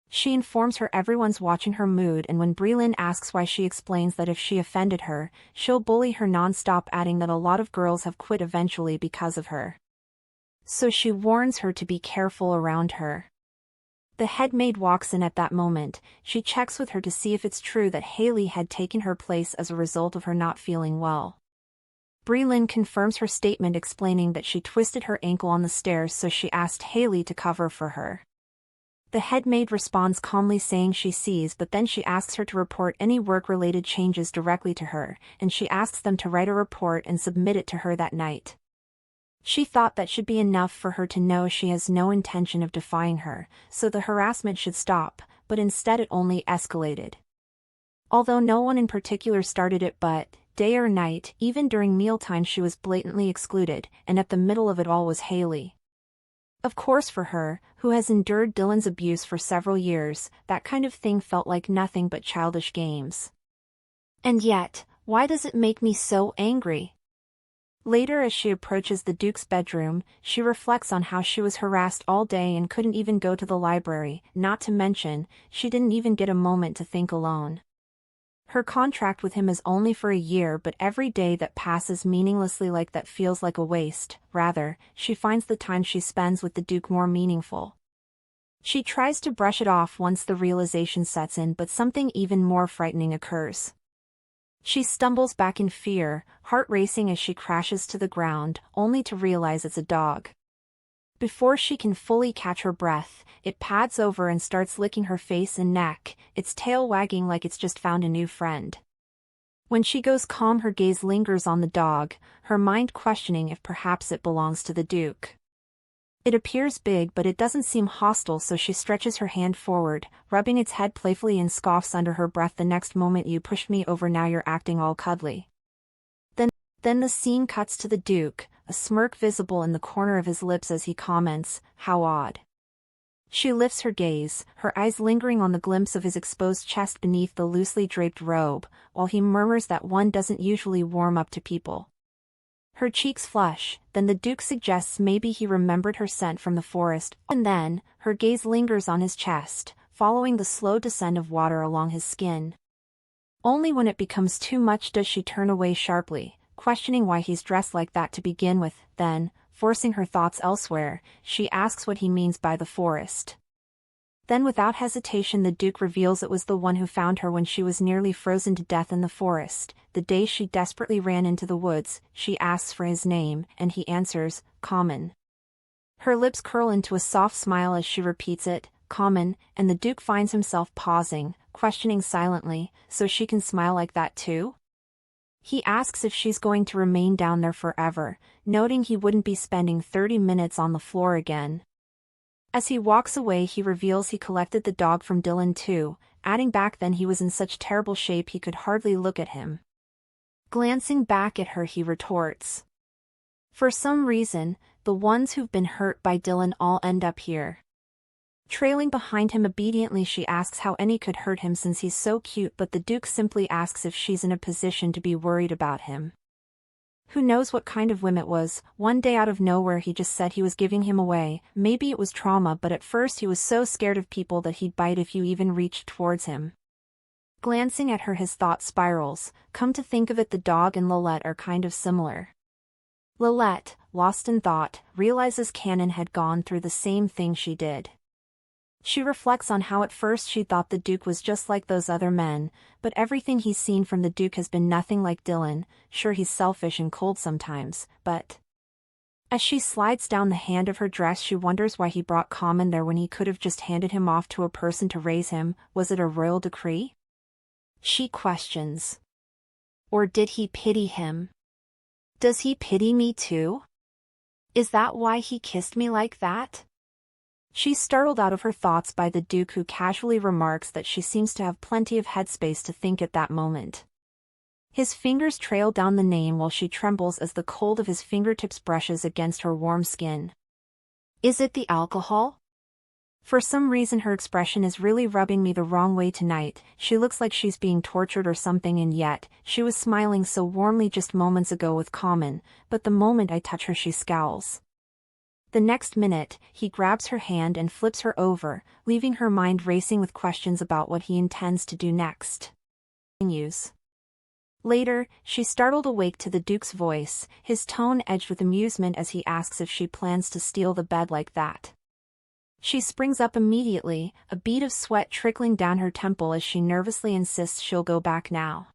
She informs her everyone's watching her mood, and when Breelin asks why, she explains that if she offended her, she'll bully her non-stop, adding that a lot of girls have quit eventually because of her. So she warns her to be careful around her. The head maid walks in at that moment. She checks with her to see if it's true that Haley had taken her place as a result of her not feeling well. Breelin confirms her statement, explaining that she twisted her ankle on the stairs, so she asked Haley to cover for her. The head maid responds calmly, saying she sees, but then she asks her to report any work-related changes directly to her, and she asks them to write a report and submit it to her that night. She thought that should be enough for her to know she has no intention of defying her, so the harassment should stop, but instead it only escalated. Although no one in particular started it, but, day or night, even during mealtime, she was blatantly excluded, and at the middle of it all was Haley. Of course, for her, who has endured Dylan's abuse for several years, that kind of thing felt like nothing but childish games. And yet, why does it make me so angry? Later, as she approaches the Duke's bedroom, she reflects on how she was harassed all day and couldn't even go to the library, not to mention, she didn't even get a moment to think alone. Her contract with him is only for a year, but every day that passes meaninglessly like that feels like a waste. Rather, she finds the time she spends with the Duke more meaningful. She tries to brush it off once the realization sets in, but something even more frightening occurs. She stumbles back in fear, heart racing as she crashes to the ground, only to realize it's a dog. Before she can fully catch her breath, it pads over and starts licking her face and neck, its tail wagging like it's just found a new friend. When she goes calm, her gaze lingers on the dog, her mind questioning if perhaps it belongs to the Duke. It appears big, but it doesn't seem hostile, so she stretches her hand forward, rubbing its head playfully, and scoffs under her breath, "The next moment you pushed me over, now you're acting all cuddly." Then the scene cuts to the Duke, a smirk visible in the corner of his lips as he comments, "How odd." She lifts her gaze, her eyes lingering on the glimpse of his exposed chest beneath the loosely draped robe, while he murmurs that one doesn't usually warm up to people. Her cheeks flush, then the Duke suggests maybe he remembered her scent from the forest, and then, her gaze lingers on his chest, following the slow descent of water along his skin. Only when it becomes too much does she turn away sharply, questioning why he's dressed like that to begin with. Then, forcing her thoughts elsewhere, she asks what he means by the forest. Then without hesitation the Duke reveals it was the one who found her when she was nearly frozen to death in the forest, the day she desperately ran into the woods. She asks for his name, and he answers, Common. Her lips curl into a soft smile as she repeats it, Common, and the Duke finds himself pausing, questioning silently, so she can smile like that too? He asks if she's going to remain down there forever, noting he wouldn't be spending 30 minutes on the floor again. As he walks away he reveals he collected the dog from Dylan too, adding back then he was in such terrible shape he could hardly look at him. Glancing back at her he retorts. For some reason, the ones who've been hurt by Dylan all end up here. Trailing behind him obediently she asks how any could hurt him since he's so cute, but the Duke simply asks if she's in a position to be worried about him. Who knows what kind of whim it was. One day out of nowhere he just said he was giving him away. Maybe it was trauma, but at first he was so scared of people that he'd bite if you even reached towards him. Glancing at her his thought spirals. Come to think of it, the dog and Llette are kind of similar. Llette, lost in thought, realizes Canon had gone through the same thing she did. She reflects on how at first she thought the Duke was just like those other men, but everything he's seen from the Duke has been nothing like Dylan. Sure, he's selfish and cold sometimes, but... As she slides down the hand of her dress she wonders why he brought Common there when he could have just handed him off to a person to raise him. Was it a royal decree? She questions. Or did he pity him? Does he pity me too? Is that why he kissed me like that? She's startled out of her thoughts by the Duke, who casually remarks that she seems to have plenty of headspace to think at that moment. His fingers trail down the name while she trembles as the cold of his fingertips brushes against her warm skin. Is it the alcohol? For some reason her expression is really rubbing me the wrong way tonight. She looks like she's being tortured or something, and yet, she was smiling so warmly just moments ago with Common, but the moment I touch her she scowls. The next minute, he grabs her hand and flips her over, leaving her mind racing with questions about what he intends to do next. Later, she's startled awake to the Duke's voice, his tone edged with amusement as he asks if she plans to steal the bed like that. She springs up immediately, a bead of sweat trickling down her temple as she nervously insists she'll go back now.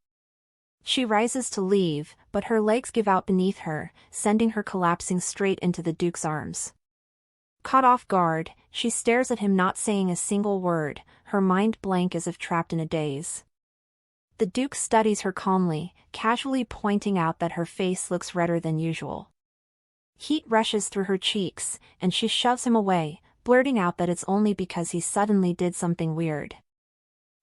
She rises to leave, but her legs give out beneath her, sending her collapsing straight into the Duke's arms. Caught off guard, she stares at him, not saying a single word, her mind blank as if trapped in a daze. The Duke studies her calmly, casually pointing out that her face looks redder than usual. Heat rushes through her cheeks, and she shoves him away, blurting out that it's only because he suddenly did something weird.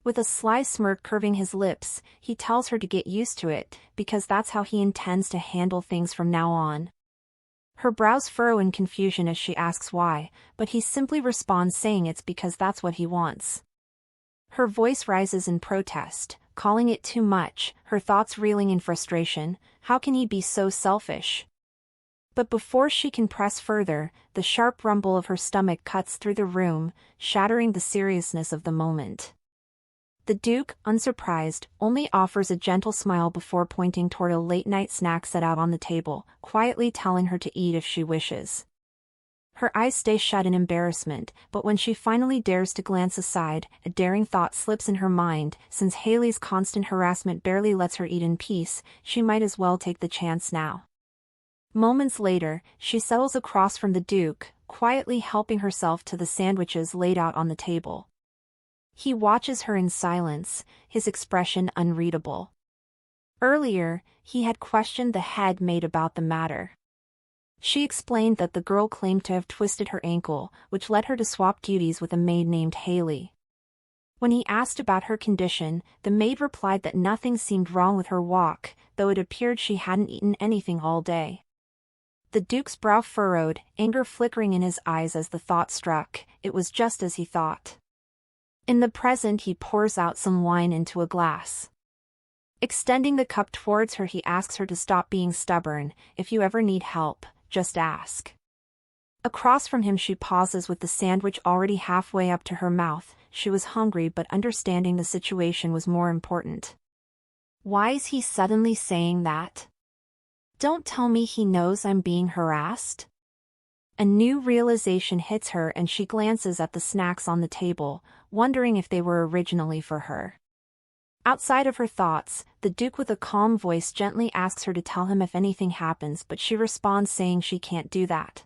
With a sly smirk curving his lips, he tells her to get used to it, because that's how he intends to handle things from now on. Her brows furrow in confusion as she asks why, but he simply responds saying it's because that's what he wants. Her voice rises in protest, calling it too much, her thoughts reeling in frustration. How can he be so selfish? But before she can press further, the sharp rumble of her stomach cuts through the room, shattering the seriousness of the moment. The Duke, unsurprised, only offers a gentle smile before pointing toward a late-night snack set out on the table, quietly telling her to eat if she wishes. Her eyes stay shut in embarrassment, but when she finally dares to glance aside, a daring thought slips in her mind. Since Haley's constant harassment barely lets her eat in peace, she might as well take the chance now. Moments later, she settles across from the Duke, quietly helping herself to the sandwiches laid out on the table. He watches her in silence, his expression unreadable. Earlier, he had questioned the head maid about the matter. She explained that the girl claimed to have twisted her ankle, which led her to swap duties with a maid named Haley. When he asked about her condition, the maid replied that nothing seemed wrong with her walk, though it appeared she hadn't eaten anything all day. The Duke's brow furrowed, anger flickering in his eyes as the thought struck. It was just as he thought. In the present he pours out some wine into a glass. Extending the cup towards her he asks her to stop being stubborn. If you ever need help, just ask. Across from him she pauses with the sandwich already halfway up to her mouth. She was hungry, but understanding the situation was more important. Why is he suddenly saying that? Don't tell me he knows I'm being harassed? A new realization hits her and she glances at the snacks on the table, wondering if they were originally for her. Outside of her thoughts, the Duke with a calm voice gently asks her to tell him if anything happens, but she responds saying she can't do that.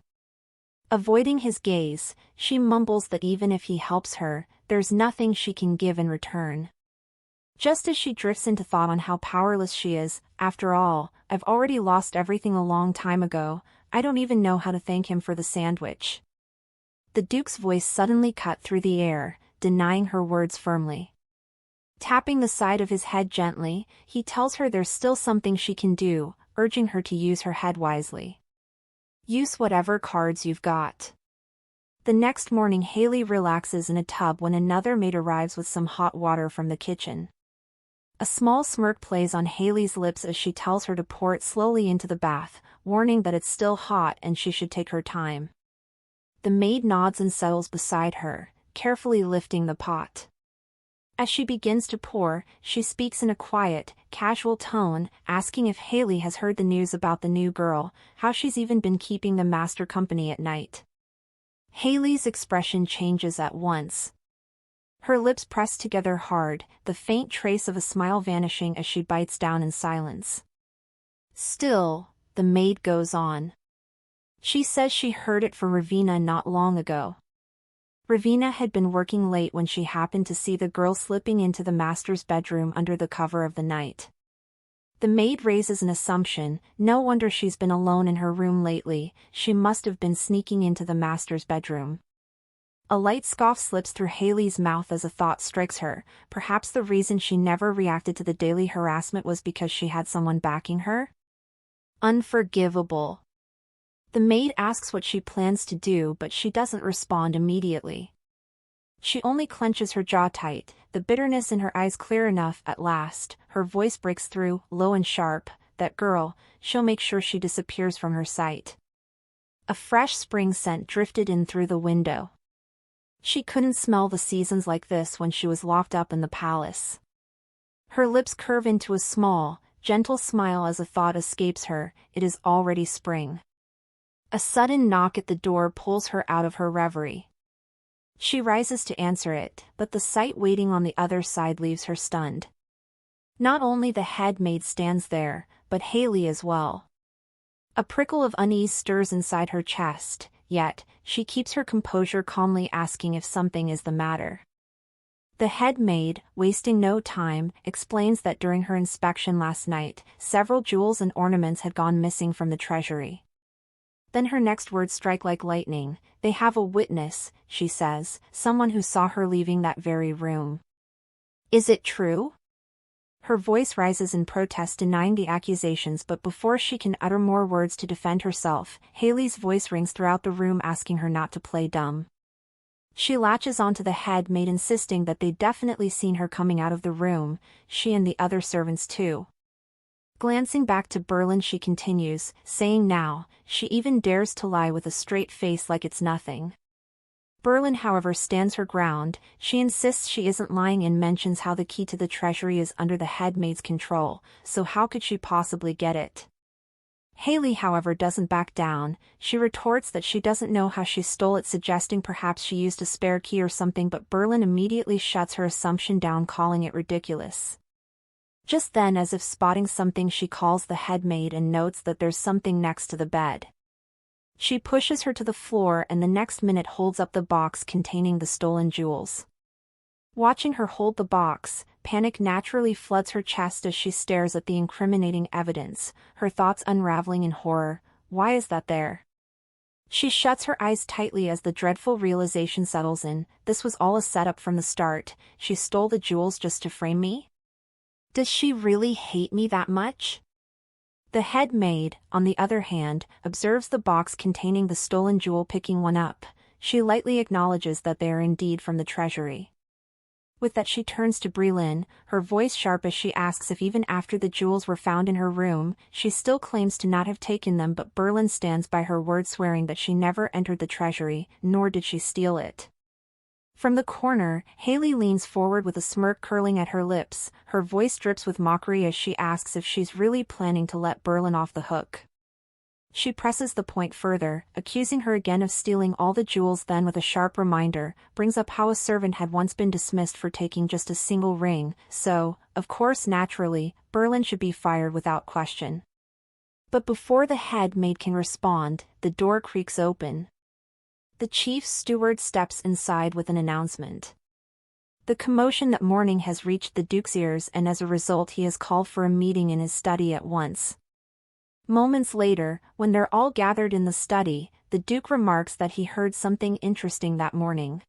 Avoiding his gaze, she mumbles that even if he helps her, there's nothing she can give in return. Just as she drifts into thought on how powerless she is, after all, I've already lost everything a long time ago, I don't even know how to thank him for the sandwich. The Duke's voice suddenly cut through the air, denying her words firmly. Tapping the side of his head gently, he tells her there's still something she can do, urging her to use her head wisely. Use whatever cards you've got. The next morning Haley relaxes in a tub when another maid arrives with some hot water from the kitchen. A small smirk plays on Haley's lips as she tells her to pour it slowly into the bath, warning that it's still hot and she should take her time. The maid nods and settles beside her, carefully lifting the pot. As she begins to pour, she speaks in a quiet, casual tone, asking if Haley has heard the news about the new girl, how she's even been keeping the master company at night. Haley's expression changes at once. Her lips press together hard, the faint trace of a smile vanishing as she bites down in silence. Still, the maid goes on. She says she heard it from Ravina not long ago. Ravina had been working late when she happened to see the girl slipping into the master's bedroom under the cover of the night. The maid raises an assumption, no wonder she's been alone in her room lately, she must have been sneaking into the master's bedroom. A light scoff slips through Haley's mouth as a thought strikes her, perhaps the reason she never reacted to the daily harassment was because she had someone backing her? Unforgivable. The maid asks what she plans to do, but she doesn't respond immediately. She only clenches her jaw tight, the bitterness in her eyes clear enough. At last, her voice breaks through, low and sharp, "That girl, she'll make sure she disappears from her sight." A fresh spring scent drifted in through the window. She couldn't smell the seasons like this when she was locked up in the palace. Her lips curve into a small, gentle smile as a thought escapes her, it is already spring. A sudden knock at the door pulls her out of her reverie. She rises to answer it, but the sight waiting on the other side leaves her stunned. Not only the head maid stands there, but Haley as well. A prickle of unease stirs inside her chest, yet, she keeps her composure, calmly asking if something is the matter. The head maid, wasting no time, explains that during her inspection last night, several jewels and ornaments had gone missing from the treasury. Then her next words strike like lightning. "They have a witness," she says, "someone who saw her leaving that very room." "Is it true?" Her voice rises in protest, denying the accusations, but before she can utter more words to defend herself, Haley's voice rings throughout the room asking her not to play dumb. She latches onto the head maid, insisting that they'd definitely seen her coming out of the room, she and the other servants too. Glancing back to Berlin, she continues, saying now, she even dares to lie with a straight face like it's nothing. Berlin, however, stands her ground. She insists she isn't lying and mentions how the key to the treasury is under the head maid's control, so how could she possibly get it? Haley, however, doesn't back down. She retorts that she doesn't know how she stole it, suggesting perhaps she used a spare key or something, but Berlin immediately shuts her assumption down, calling it ridiculous. Just then, as if spotting something, she calls the head maid and notes that there's something next to the bed. She pushes her to the floor and the next minute holds up the box containing the stolen jewels. Watching her hold the box, panic naturally floods her chest as she stares at the incriminating evidence, her thoughts unraveling in horror. Why is that there? She shuts her eyes tightly as the dreadful realization settles in. This was all a setup from the start. She stole the jewels just to frame me? Does she really hate me that much? The head maid, on the other hand, observes the box containing the stolen jewel. Picking one up, she lightly acknowledges that they are indeed from the treasury. With that, she turns to Berlin, her voice sharp as she asks if even after the jewels were found in her room, she still claims to not have taken them, but Berlin stands by her word, swearing that she never entered the treasury, nor did she steal it. From the corner, Haley leans forward with a smirk curling at her lips, her voice drips with mockery as she asks if she's really planning to let Berlin off the hook. She presses the point further, accusing her again of stealing all the jewels, then with a sharp reminder, brings up how a servant had once been dismissed for taking just a single ring, so, of course naturally, Berlin should be fired without question. But before the head maid can respond, the door creaks open. The chief steward steps inside with an announcement. The commotion that morning has reached the Duke's ears, and as a result he has called for a meeting in his study at once. Moments later, when they're all gathered in the study, the Duke remarks that he heard something interesting that morning.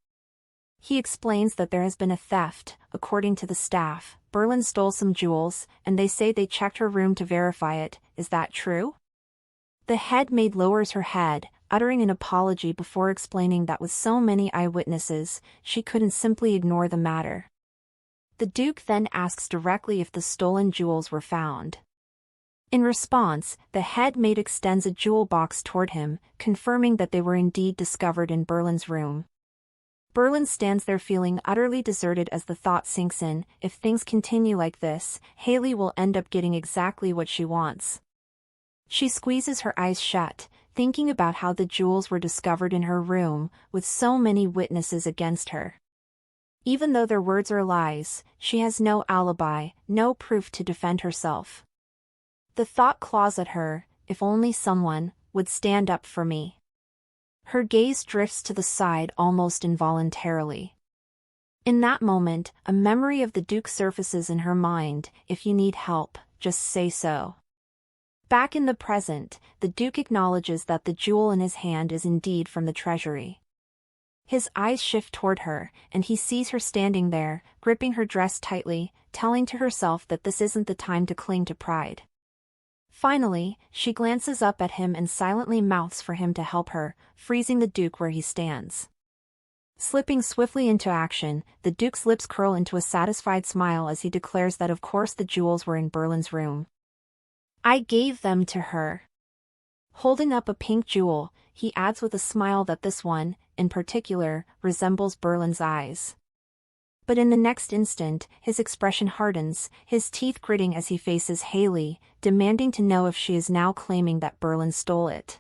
He explains that there has been a theft. According to the staff, Berlin stole some jewels, and they say they checked her room to verify it. Is that true? The head maid lowers her head, uttering an apology before explaining that with so many eyewitnesses, she couldn't simply ignore the matter. The Duke then asks directly if the stolen jewels were found. In response, the head maid extends a jewel box toward him, confirming that they were indeed discovered in Berlin's room. Berlin stands there feeling utterly deserted as the thought sinks in, if things continue like this, Haley will end up getting exactly what she wants. She squeezes her eyes shut, thinking about how the jewels were discovered in her room, with so many witnesses against her. Even though their words are lies, she has no alibi, no proof to defend herself. The thought claws at her, if only someone would stand up for me. Her gaze drifts to the side almost involuntarily. In that moment, a memory of the Duke surfaces in her mind. If you need help, just say so. Back in the present, the Duke acknowledges that the jewel in his hand is indeed from the treasury. His eyes shift toward her, and he sees her standing there, gripping her dress tightly, telling to herself that this isn't the time to cling to pride. Finally, she glances up at him and silently mouths for him to help her, freezing the Duke where he stands. Slipping swiftly into action, the Duke's lips curl into a satisfied smile as he declares that of course the jewels were in Berlin's room. I gave them to her. Holding up a pink jewel, he adds with a smile that this one, in particular, resembles Berlin's eyes. But in the next instant, his expression hardens, his teeth gritting as he faces Haley, demanding to know if she is now claiming that Berlin stole it.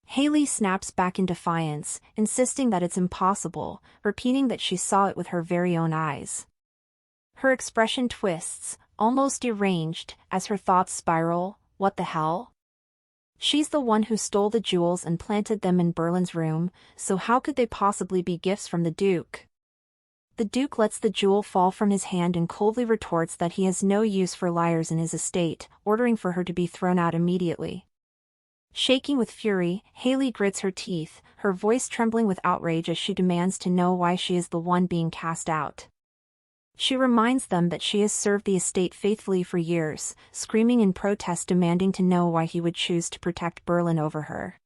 Haley snaps back in defiance, insisting that it's impossible, repeating that she saw it with her very own eyes. Her expression twists, almost deranged, as her thoughts spiral. What the hell? She's the one who stole the jewels and planted them in Berlin's room, so how could they possibly be gifts from the Duke? The Duke lets the jewel fall from his hand and coldly retorts that he has no use for liars in his estate, ordering for her to be thrown out immediately. Shaking with fury, Haley grits her teeth, her voice trembling with outrage as she demands to know why she is the one being cast out. She reminds them that she has served the estate faithfully for years, screaming in protest, demanding to know why he would choose to protect Berlin over her.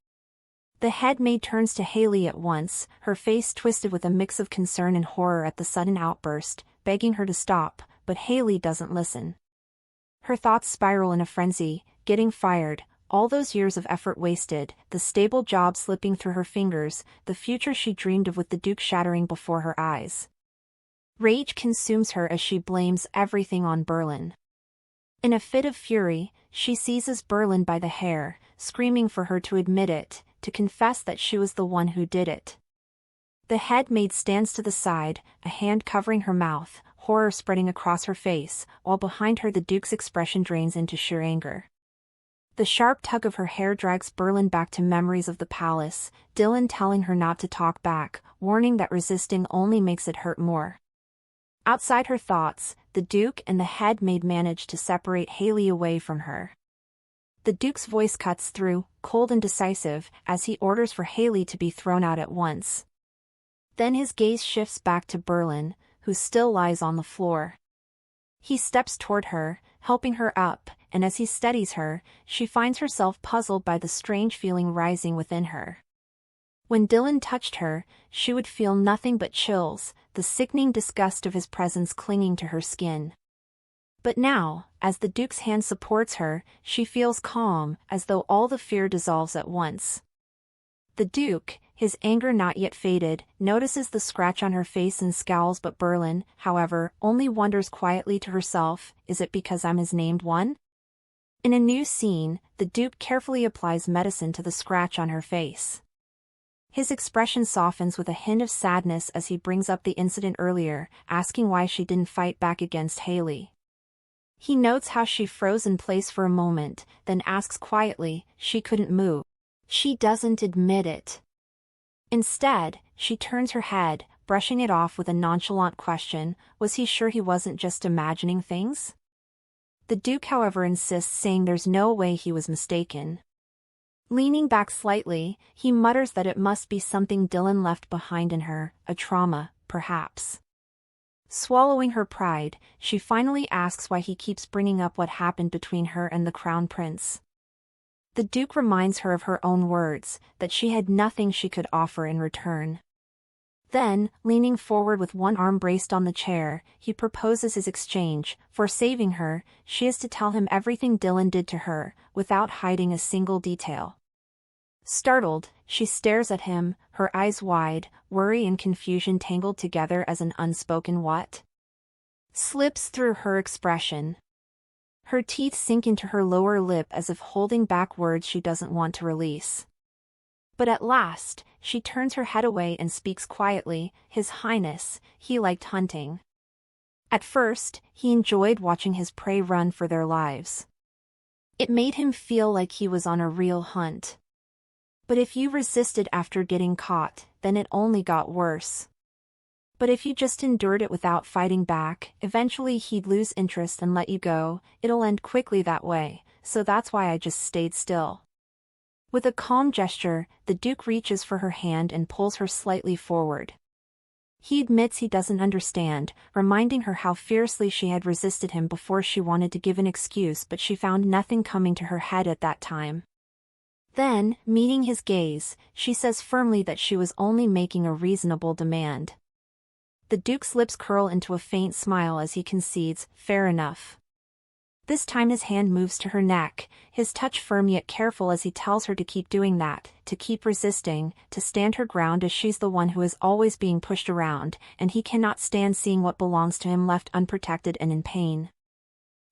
The head maid turns to Haley at once, her face twisted with a mix of concern and horror at the sudden outburst, begging her to stop, but Haley doesn't listen. Her thoughts spiral in a frenzy, getting fired, all those years of effort wasted, the stable job slipping through her fingers, the future she dreamed of with the Duke shattering before her eyes. Rage consumes her as she blames everything on Berlin. In a fit of fury, she seizes Berlin by the hair, screaming for her to admit it, to confess that she was the one who did it. The head maid stands to the side, a hand covering her mouth, horror spreading across her face, while behind her the Duke's expression drains into sheer anger. The sharp tug of her hair drags Berlin back to memories of the palace, Dylan telling her not to talk back, warning that resisting only makes it hurt more. Outside her thoughts, the Duke and the head maid manage to separate Haley away from her. The Duke's voice cuts through, cold and decisive, as he orders for Haley to be thrown out at once. Then his gaze shifts back to Berlin, who still lies on the floor. He steps toward her, helping her up, and as he steadies her, she finds herself puzzled by the strange feeling rising within her. When Dylan touched her, she would feel nothing but chills, the sickening disgust of his presence clinging to her skin. But now, as the Duke's hand supports her, she feels calm, as though all the fear dissolves at once. The Duke, his anger not yet faded, notices the scratch on her face and scowls, but Berlin, however, only wonders quietly to herself, is it because I'm his named one? In a new scene, the Duke carefully applies medicine to the scratch on her face. His expression softens with a hint of sadness as he brings up the incident earlier, asking why she didn't fight back against Haley. He notes how she froze in place for a moment, then asks quietly, she couldn't move. She doesn't admit it. Instead, she turns her head, brushing it off with a nonchalant question, was he sure he wasn't just imagining things? The Duke, however, insists, saying there's no way he was mistaken. Leaning back slightly, he mutters that it must be something Dylan left behind in her, a trauma, perhaps. Swallowing her pride, she finally asks why he keeps bringing up what happened between her and the Crown Prince. The Duke reminds her of her own words, that she had nothing she could offer in return. Then, leaning forward with one arm braced on the chair, he proposes his exchange. For saving her, she is to tell him everything Dylan did to her, without hiding a single detail. Startled, she stares at him, her eyes wide, worry and confusion tangled together as an unspoken "what?" slips through her expression. Her teeth sink into her lower lip as if holding back words she doesn't want to release. But at last, she turns her head away and speaks quietly, His Highness, he liked hunting. At first, he enjoyed watching his prey run for their lives. It made him feel like he was on a real hunt. But if you resisted after getting caught, then it only got worse. But if you just endured it without fighting back, eventually he'd lose interest and let you go. It'll end quickly that way, so that's why I just stayed still. With a calm gesture, the Duke reaches for her hand and pulls her slightly forward. He admits he doesn't understand, reminding her how fiercely she had resisted him before she wanted to give an excuse, but she found nothing coming to her head at that time. Then, meeting his gaze, she says firmly that she was only making a reasonable demand. The Duke's lips curl into a faint smile as he concedes, fair enough. This time his hand moves to her neck, his touch firm yet careful as he tells her to keep doing that, to keep resisting, to stand her ground as she's the one who is always being pushed around, and he cannot stand seeing what belongs to him left unprotected and in pain.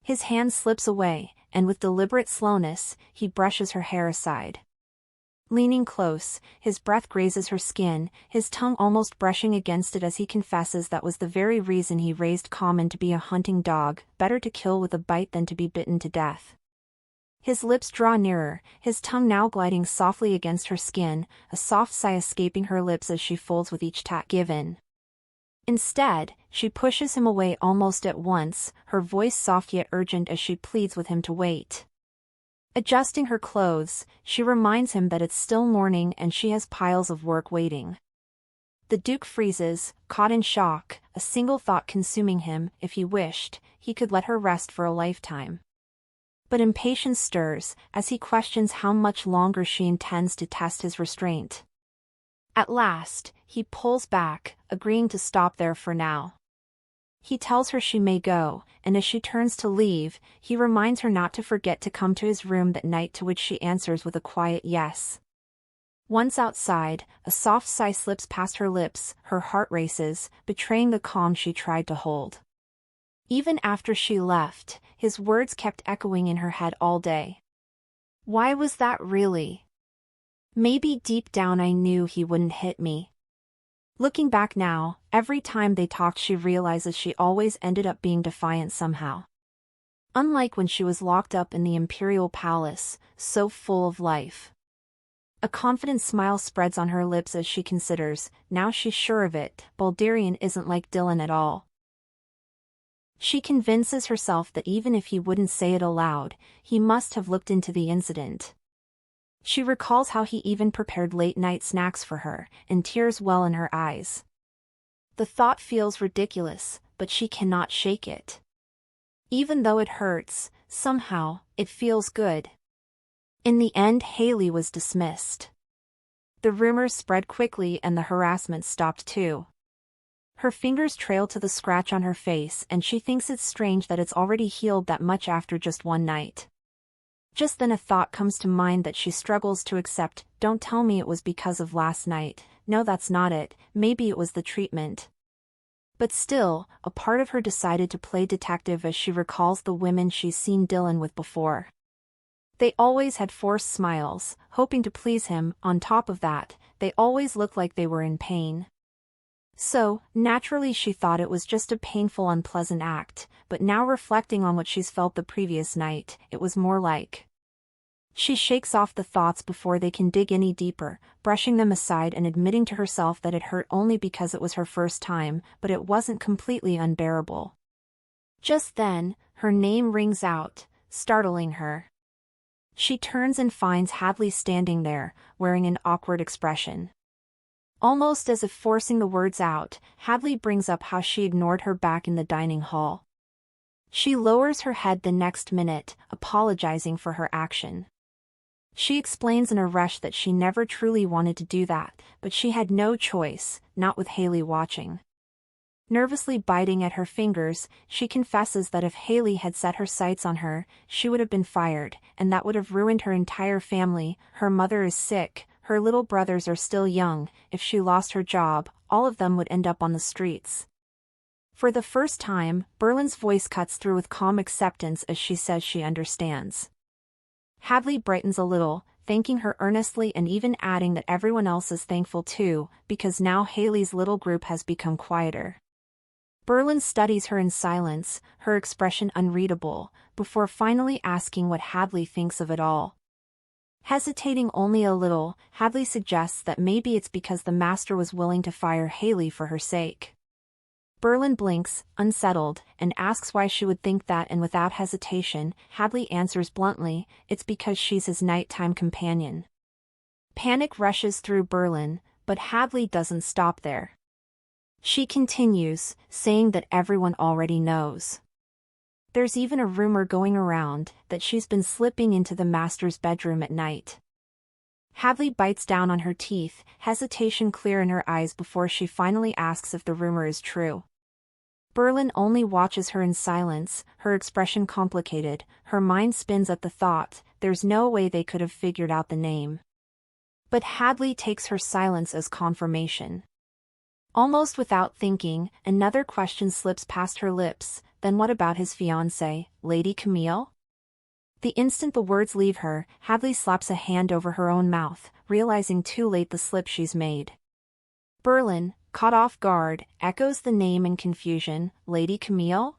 His hand slips away, and with deliberate slowness, he brushes her hair aside. Leaning close, his breath grazes her skin, his tongue almost brushing against it as he confesses that was the very reason he raised Common to be a hunting dog, better to kill with a bite than to be bitten to death. His lips draw nearer, his tongue now gliding softly against her skin, a soft sigh escaping her lips as she folds with each tack given. Instead, she pushes him away almost at once, her voice soft yet urgent as she pleads with him to wait. Adjusting her clothes, she reminds him that it's still morning and she has piles of work waiting. The Duke freezes, caught in shock, a single thought consuming him. If he wished, he could let her rest for a lifetime. But impatience stirs, as he questions how much longer she intends to test his restraint. At last, he pulls back, agreeing to stop there for now. He tells her she may go, and as she turns to leave, he reminds her not to forget to come to his room that night, to which she answers with a quiet yes. Once outside, a soft sigh slips past her lips, her heart races, betraying the calm she tried to hold. Even after she left, his words kept echoing in her head all day. Why was that really? Maybe deep down I knew he wouldn't hit me. Looking back now, every time they talked she realizes she always ended up being defiant somehow. Unlike when she was locked up in the Imperial Palace, so full of life. A confident smile spreads on her lips as she considers, now she's sure of it, Baldurian isn't like Dylan at all. She convinces herself that even if he wouldn't say it aloud, he must have looked into the incident. She recalls how he even prepared late-night snacks for her, and tears well in her eyes. The thought feels ridiculous, but she cannot shake it. Even though it hurts, somehow, it feels good. In the end, Haley was dismissed. The rumors spread quickly and the harassment stopped too. Her fingers trail to the scratch on her face and she thinks it's strange that it's already healed that much after just one night. Just then a thought comes to mind that she struggles to accept. Don't tell me it was because of last night. No, that's not it. Maybe it was the treatment. But still, a part of her decided to play detective as she recalls the women she's seen Dylan with before. They always had forced smiles, hoping to please him. On top of that, they always looked like they were in pain. So, naturally she thought it was just a painful, unpleasant act, but now reflecting on what she's felt the previous night, it was more like. She shakes off the thoughts before they can dig any deeper, brushing them aside and admitting to herself that it hurt only because it was her first time, but it wasn't completely unbearable. Just then, her name rings out, startling her. She turns and finds Hadley standing there, wearing an awkward expression. Almost as if forcing the words out, Hadley brings up how she ignored her back in the dining hall. She lowers her head the next minute, apologizing for her action. She explains in a rush that she never truly wanted to do that, but she had no choice, not with Haley watching. Nervously biting at her fingers, she confesses that if Haley had set her sights on her, she would have been fired, and that would have ruined her entire family. Her mother is sick, her little brothers are still young. If she lost her job, all of them would end up on the streets. For the first time, Berlin's voice cuts through with calm acceptance as she says she understands. Hadley brightens a little, thanking her earnestly and even adding that everyone else is thankful too, because now Haley's little group has become quieter. Berlin studies her in silence, her expression unreadable, before finally asking what Hadley thinks of it all. Hesitating only a little, Hadley suggests that maybe it's because the master was willing to fire Haley for her sake. Berlin blinks, unsettled, and asks why she would think that, and without hesitation, Hadley answers bluntly, it's because she's his nighttime companion. Panic rushes through Berlin, but Hadley doesn't stop there. She continues, saying that everyone already knows. There's even a rumor going around that she's been slipping into the master's bedroom at night. Hadley bites down on her teeth, hesitation clear in her eyes before she finally asks if the rumor is true. Berlin only watches her in silence, her expression complicated, her mind spins at the thought, there's no way they could have figured out the name. But Hadley takes her silence as confirmation. Almost without thinking, another question slips past her lips, then what about his fiancée, Lady Camille? The instant the words leave her, Hadley slaps a hand over her own mouth, realizing too late the slip she's made. Berlin, caught off guard, echoes the name in confusion, Lady Camille?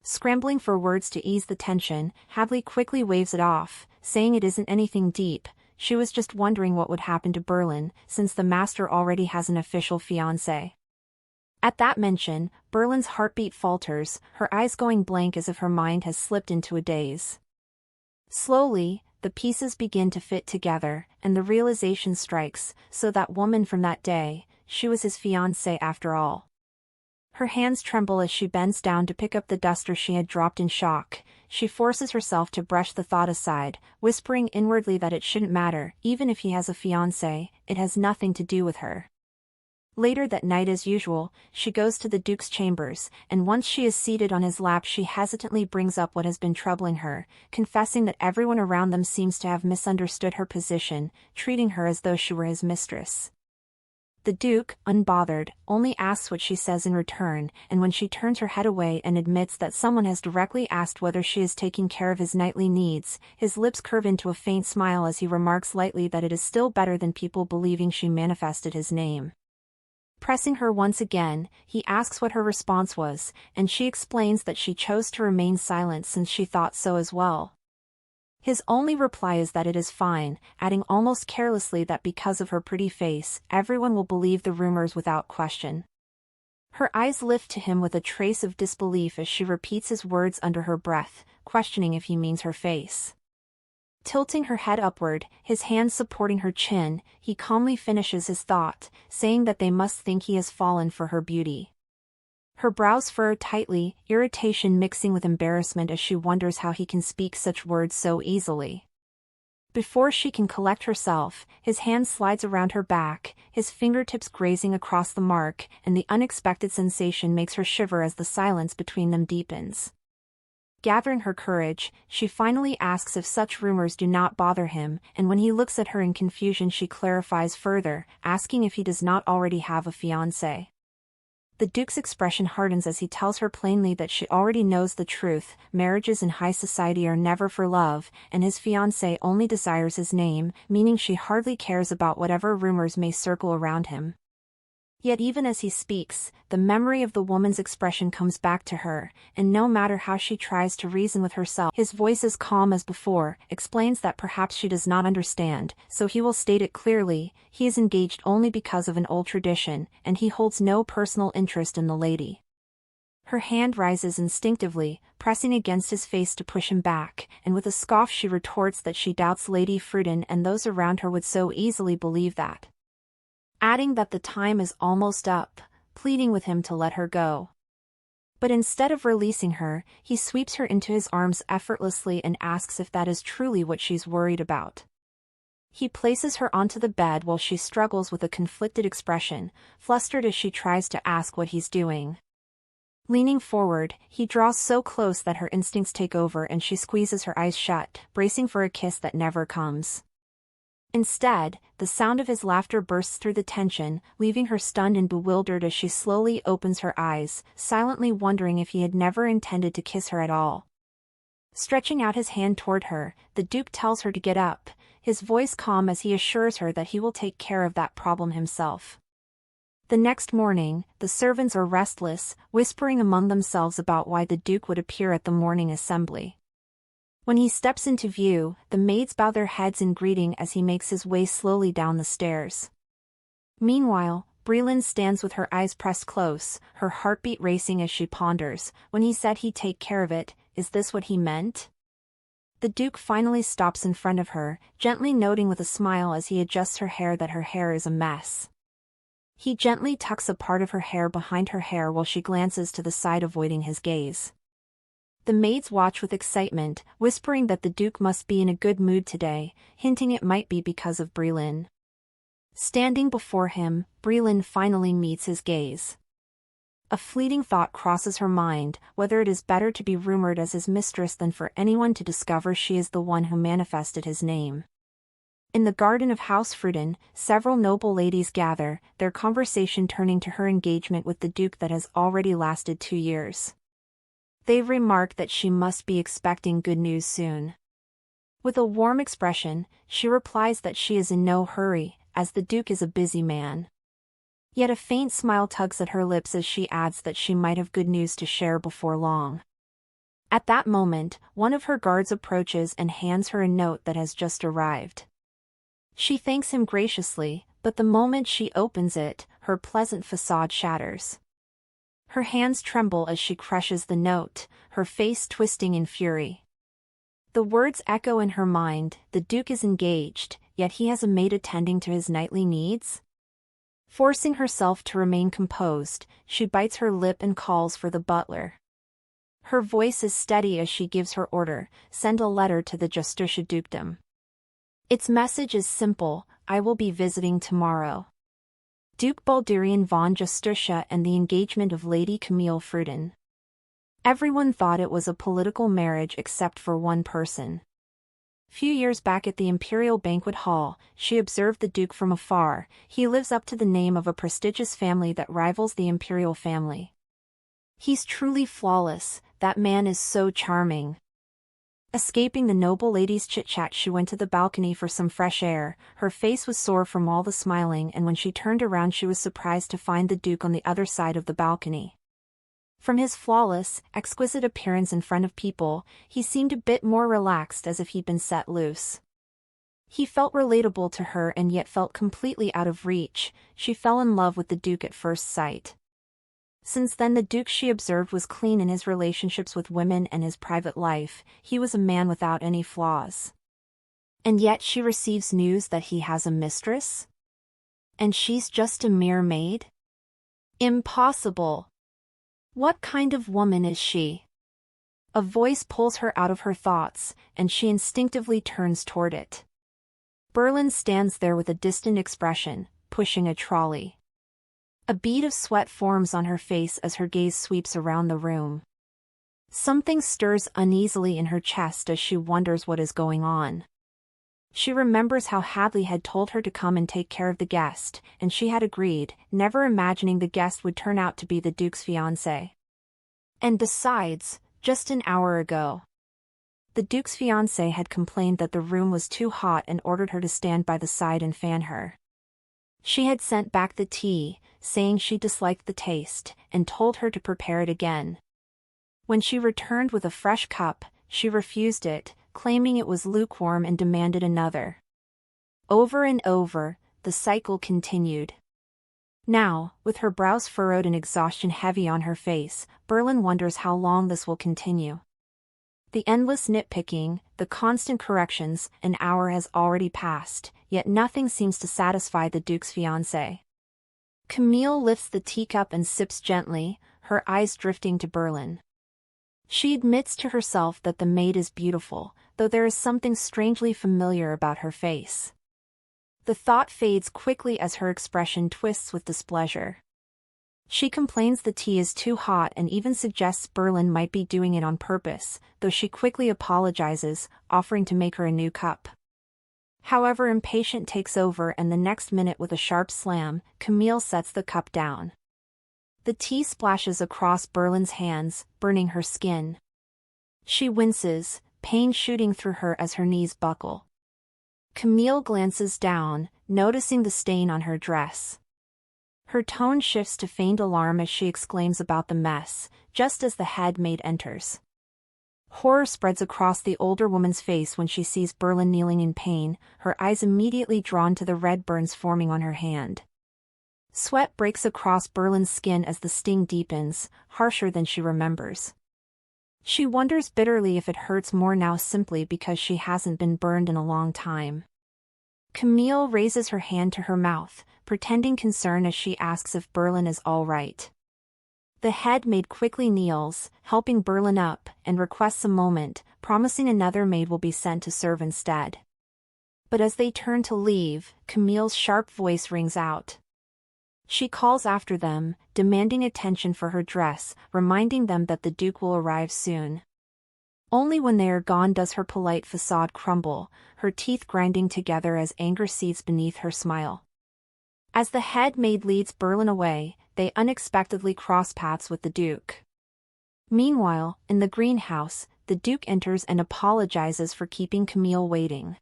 Scrambling for words to ease the tension, Hadley quickly waves it off, saying it isn't anything deep. She was just wondering what would happen to Berlin, since the master already has an official fiancé. At that mention, Berlin's heartbeat falters, her eyes going blank as if her mind has slipped into a daze. Slowly, the pieces begin to fit together, and the realization strikes, so that woman from that day, she was his fiancée after all. Her hands tremble as she bends down to pick up the duster she had dropped in shock. She forces herself to brush the thought aside, whispering inwardly that it shouldn't matter, even if he has a fiancé, it has nothing to do with her. Later that night as usual, she goes to the Duke's chambers, and once she is seated on his lap she hesitantly brings up what has been troubling her, confessing that everyone around them seems to have misunderstood her position, treating her as though she were his mistress. The Duke, unbothered, only asks what she says in return, and when she turns her head away and admits that someone has directly asked whether she is taking care of his nightly needs, his lips curve into a faint smile as he remarks lightly that it is still better than people believing she manifested his name. Pressing her once again, he asks what her response was, and she explains that she chose to remain silent since she thought so as well. His only reply is that it is fine, adding almost carelessly that because of her pretty face, everyone will believe the rumors without question. Her eyes lift to him with a trace of disbelief as she repeats his words under her breath, questioning if he means her face. Tilting her head upward, his hands supporting her chin, he calmly finishes his thought, saying that they must think he has fallen for her beauty. Her brows furrow tightly, irritation mixing with embarrassment as she wonders how he can speak such words so easily. Before she can collect herself, his hand slides around her back, his fingertips grazing across the mark, and the unexpected sensation makes her shiver as the silence between them deepens. Gathering her courage, she finally asks if such rumors do not bother him, and when he looks at her in confusion she clarifies further, asking if he does not already have a fiancé. The Duke's expression hardens as he tells her plainly that she already knows the truth. Marriages in high society are never for love, and his fiancée only desires his name, meaning she hardly cares about whatever rumors may circle around him. Yet even as he speaks, the memory of the woman's expression comes back to her, and no matter how she tries to reason with herself, his voice is calm as before, explains that perhaps she does not understand, so he will state it clearly. He is engaged only because of an old tradition, and he holds no personal interest in the lady. Her hand rises instinctively, pressing against his face to push him back, and with a scoff she retorts that she doubts Lady Fruden and those around her would so easily believe that. Adding that the time is almost up, pleading with him to let her go. But instead of releasing her, he sweeps her into his arms effortlessly and asks if that is truly what she's worried about. He places her onto the bed while she struggles with a conflicted expression, flustered as she tries to ask what he's doing. Leaning forward, he draws so close that her instincts take over and she squeezes her eyes shut, bracing for a kiss that never comes. Instead, the sound of his laughter bursts through the tension, leaving her stunned and bewildered as she slowly opens her eyes, silently wondering if he had never intended to kiss her at all. Stretching out his hand toward her, the Duke tells her to get up, his voice calm as he assures her that he will take care of that problem himself. The next morning, the servants are restless, whispering among themselves about why the Duke would appear at the morning assembly. When he steps into view, the maids bow their heads in greeting as he makes his way slowly down the stairs. Meanwhile, Breland stands with her eyes pressed close, her heartbeat racing as she ponders. When he said he'd take care of it, is this what he meant? The Duke finally stops in front of her, gently noting with a smile as he adjusts her hair that her hair is a mess. He gently tucks a part of her hair behind her hair while she glances to the side, avoiding his gaze. The maids watch with excitement, whispering that the Duke must be in a good mood today, hinting it might be because of Breland. Standing before him, Breland finally meets his gaze. A fleeting thought crosses her mind, whether it is better to be rumored as his mistress than for anyone to discover she is the one who manifested his name. In the garden of House Fruden, several noble ladies gather, their conversation turning to her engagement with the Duke that has already lasted 2 years. They remark that she must be expecting good news soon. With a warm expression, she replies that she is in no hurry, as the Duke is a busy man. Yet a faint smile tugs at her lips as she adds that she might have good news to share before long. At that moment, one of her guards approaches and hands her a note that has just arrived. She thanks him graciously, but the moment she opens it, her pleasant facade shatters. Her hands tremble as she crushes the note, her face twisting in fury. The words echo in her mind: the Duke is engaged, yet he has a maid attending to his nightly needs? Forcing herself to remain composed, she bites her lip and calls for the butler. Her voice is steady as she gives her order: send a letter to the Justicia Dukedom. Its message is simple: I will be visiting tomorrow. Duke Baldurian von Justicia and the engagement of Lady Camille Fruden. Everyone thought it was a political marriage except for one person. Few years back at the Imperial Banquet Hall, she observed the Duke from afar. He lives up to the name of a prestigious family that rivals the Imperial family. He's truly flawless, that man is so charming. Escaping the noble lady's chit-chat, she went to the balcony for some fresh air. Her face was sore from all the smiling, and when she turned around she was surprised to find the Duke on the other side of the balcony. From his flawless, exquisite appearance in front of people, he seemed a bit more relaxed, as if he'd been set loose. He felt relatable to her and yet felt completely out of reach. She fell in love with the Duke at first sight. Since then the Duke, she observed, was clean in his relationships with women and his private life. He was a man without any flaws. And yet she receives news that he has a mistress? And she's just a mere maid? Impossible! What kind of woman is she? A voice pulls her out of her thoughts, and she instinctively turns toward it. Breland stands there with a distant expression, pushing a trolley. A bead of sweat forms on her face as her gaze sweeps around the room. Something stirs uneasily in her chest as she wonders what is going on. She remembers how Hadley had told her to come and take care of the guest, and she had agreed, never imagining the guest would turn out to be the Duke's fiancé. And besides, just an hour ago, the Duke's fiancé had complained that the room was too hot and ordered her to stand by the side and fan her. She had sent back the tea, saying she disliked the taste, and told her to prepare it again. When she returned with a fresh cup, she refused it, claiming it was lukewarm and demanded another. Over and over, the cycle continued. Now, with her brows furrowed and exhaustion heavy on her face, Berlin wonders how long this will continue. The endless nitpicking, the constant corrections, an hour has already passed, yet nothing seems to satisfy the Duke's fiancé. Camille lifts the teacup and sips gently, her eyes drifting to Berlin. She admits to herself that the maid is beautiful, though there is something strangely familiar about her face. The thought fades quickly as her expression twists with displeasure. She complains the tea is too hot and even suggests Berlin might be doing it on purpose, though she quickly apologizes, offering to make her a new cup. However, impatience takes over and the next minute with a sharp slam, Camille sets the cup down. The tea splashes across Berlin's hands, burning her skin. She winces, pain shooting through her as her knees buckle. Camille glances down, noticing the stain on her dress. Her tone shifts to feigned alarm as she exclaims about the mess, just as the head maid enters. Horror spreads across the older woman's face when she sees Berlin kneeling in pain, her eyes immediately drawn to the red burns forming on her hand. Sweat breaks across Berlin's skin as the sting deepens, harsher than she remembers. She wonders bitterly if it hurts more now simply because she hasn't been burned in a long time. Camille raises her hand to her mouth, pretending concern as she asks if Berlin is all right. The head maid quickly kneels, helping Berlin up, and requests a moment, promising another maid will be sent to serve instead. But as they turn to leave, Camille's sharp voice rings out. She calls after them, demanding attention for her dress, reminding them that the Duke will arrive soon. Only when they are gone does her polite facade crumble, her teeth grinding together as anger seethes beneath her smile. As the head maid leads Berlin away, they unexpectedly cross paths with the Duke. Meanwhile, in the greenhouse, the Duke enters and apologizes for keeping Camille waiting.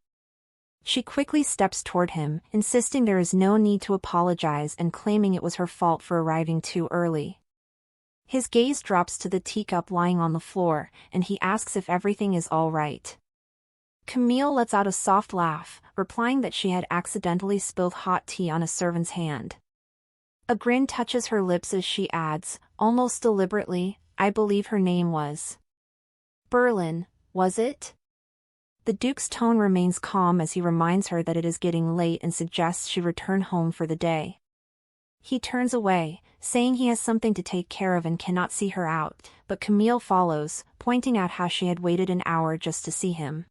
She quickly steps toward him, insisting there is no need to apologize and claiming it was her fault for arriving too early. His gaze drops to the teacup lying on the floor, and he asks if everything is all right. Camille lets out a soft laugh, replying that she had accidentally spilled hot tea on a servant's hand. A grin touches her lips as she adds, almost deliberately, I believe her name was Berlin, was it? The Duke's tone remains calm as he reminds her that it is getting late and suggests she return home for the day. He turns away, saying he has something to take care of and cannot see her out, but Camille follows, pointing out how she had waited an hour just to see him.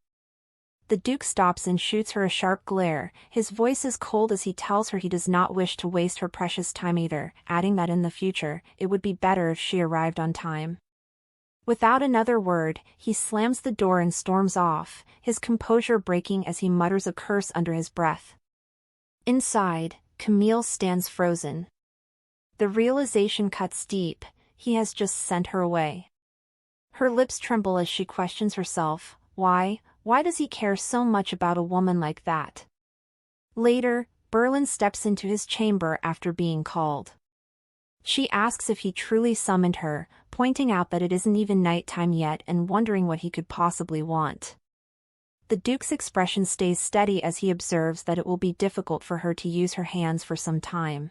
The Duke stops and shoots her a sharp glare, his voice is cold as he tells her he does not wish to waste her precious time either, adding that in the future, it would be better if she arrived on time. Without another word, he slams the door and storms off, his composure breaking as he mutters a curse under his breath. Inside, Camille stands frozen. The realization cuts deep, he has just sent her away. Her lips tremble as she questions herself, why does he care so much about a woman like that? Later, Berlin steps into his chamber after being called. She asks if he truly summoned her, pointing out that it isn't even nighttime yet and wondering what he could possibly want. The Duke's expression stays steady as he observes that it will be difficult for her to use her hands for some time.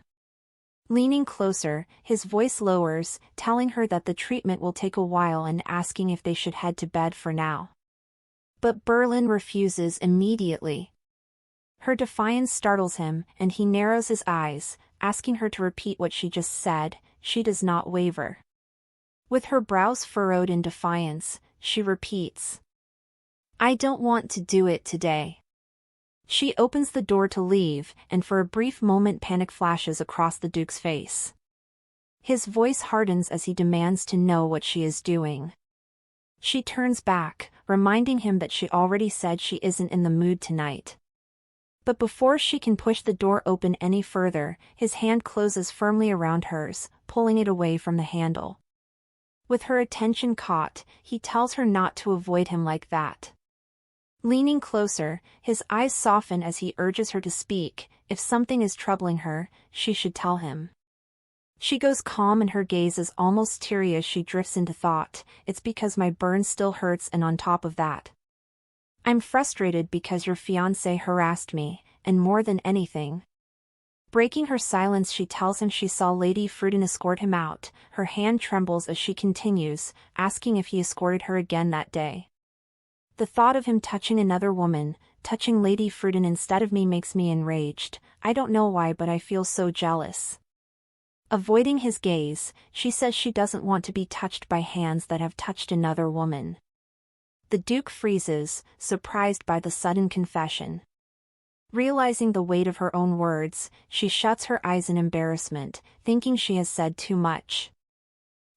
Leaning closer, his voice lowers, telling her that the treatment will take a while and asking if they should head to bed for now. But Berlin refuses immediately. Her defiance startles him, and he narrows his eyes, asking her to repeat what she just said. She does not waver. With her brows furrowed in defiance, she repeats, I don't want to do it today. She opens the door to leave, and for a brief moment panic flashes across the Duke's face. His voice hardens as he demands to know what she is doing. She turns back, reminding him that she already said she isn't in the mood tonight. But before she can push the door open any further, his hand closes firmly around hers, pulling it away from the handle. With her attention caught, he tells her not to avoid him like that. Leaning closer, his eyes soften as he urges her to speak. If something is troubling her, she should tell him. She goes calm and her gaze is almost teary as she drifts into thought. It's because my burn still hurts, and on top of that, I'm frustrated because your fiancé harassed me, and more than anything. Breaking her silence, she tells him she saw Lady Fruden escort him out. Her hand trembles as she continues, asking if he escorted her again that day. The thought of him touching another woman, touching Lady Fruden instead of me, makes me enraged. I don't know why, but I feel so jealous. Avoiding his gaze, she says she doesn't want to be touched by hands that have touched another woman. The Duke freezes, surprised by the sudden confession. Realizing the weight of her own words, she shuts her eyes in embarrassment, thinking she has said too much.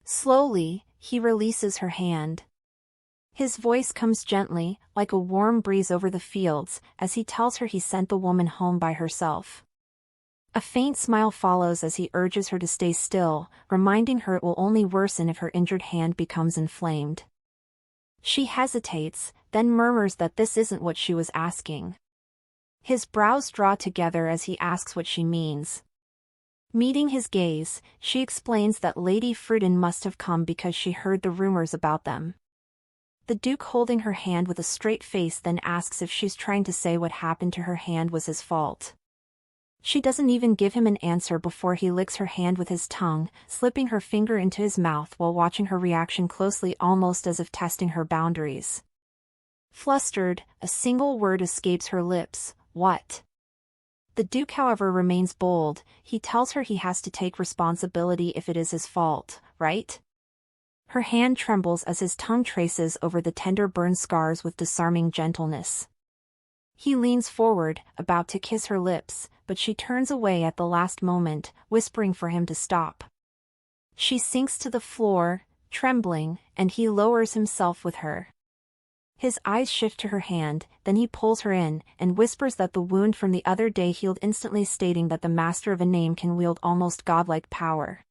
Slowly, he releases her hand. His voice comes gently, like a warm breeze over the fields, as he tells her he sent the woman home by herself. A faint smile follows as he urges her to stay still, reminding her it will only worsen if her injured hand becomes inflamed. She hesitates, then murmurs that this isn't what she was asking. His brows draw together as he asks what she means. Meeting his gaze, she explains that Lady Fruden must have come because she heard the rumors about them. The Duke, holding her hand with a straight face, then asks if she's trying to say what happened to her hand was his fault. She doesn't even give him an answer before he licks her hand with his tongue, slipping her finger into his mouth while watching her reaction closely, almost as if testing her boundaries. Flustered, a single word escapes her lips: "What?" The Duke, however, remains bold. He tells her he has to take responsibility if it is his fault, right? Her hand trembles as his tongue traces over the tender burn scars with disarming gentleness. He leans forward, about to kiss her lips, but she turns away at the last moment, whispering for him to stop. She sinks to the floor, trembling, and he lowers himself with her. His eyes shift to her hand, then he pulls her in, and whispers that the wound from the other day healed instantly, stating that the master of a name can wield almost godlike power.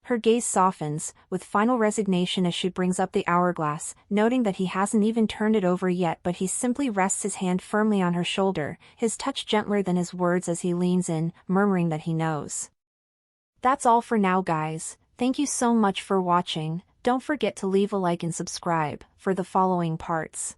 Her gaze softens, with final resignation, as she brings up the hourglass, noting that he hasn't even turned it over yet, but he simply rests his hand firmly on her shoulder, his touch gentler than his words as he leans in, murmuring that he knows. That's all for now, guys. Thank you so much for watching. Don't forget to leave a like and subscribe for the following parts.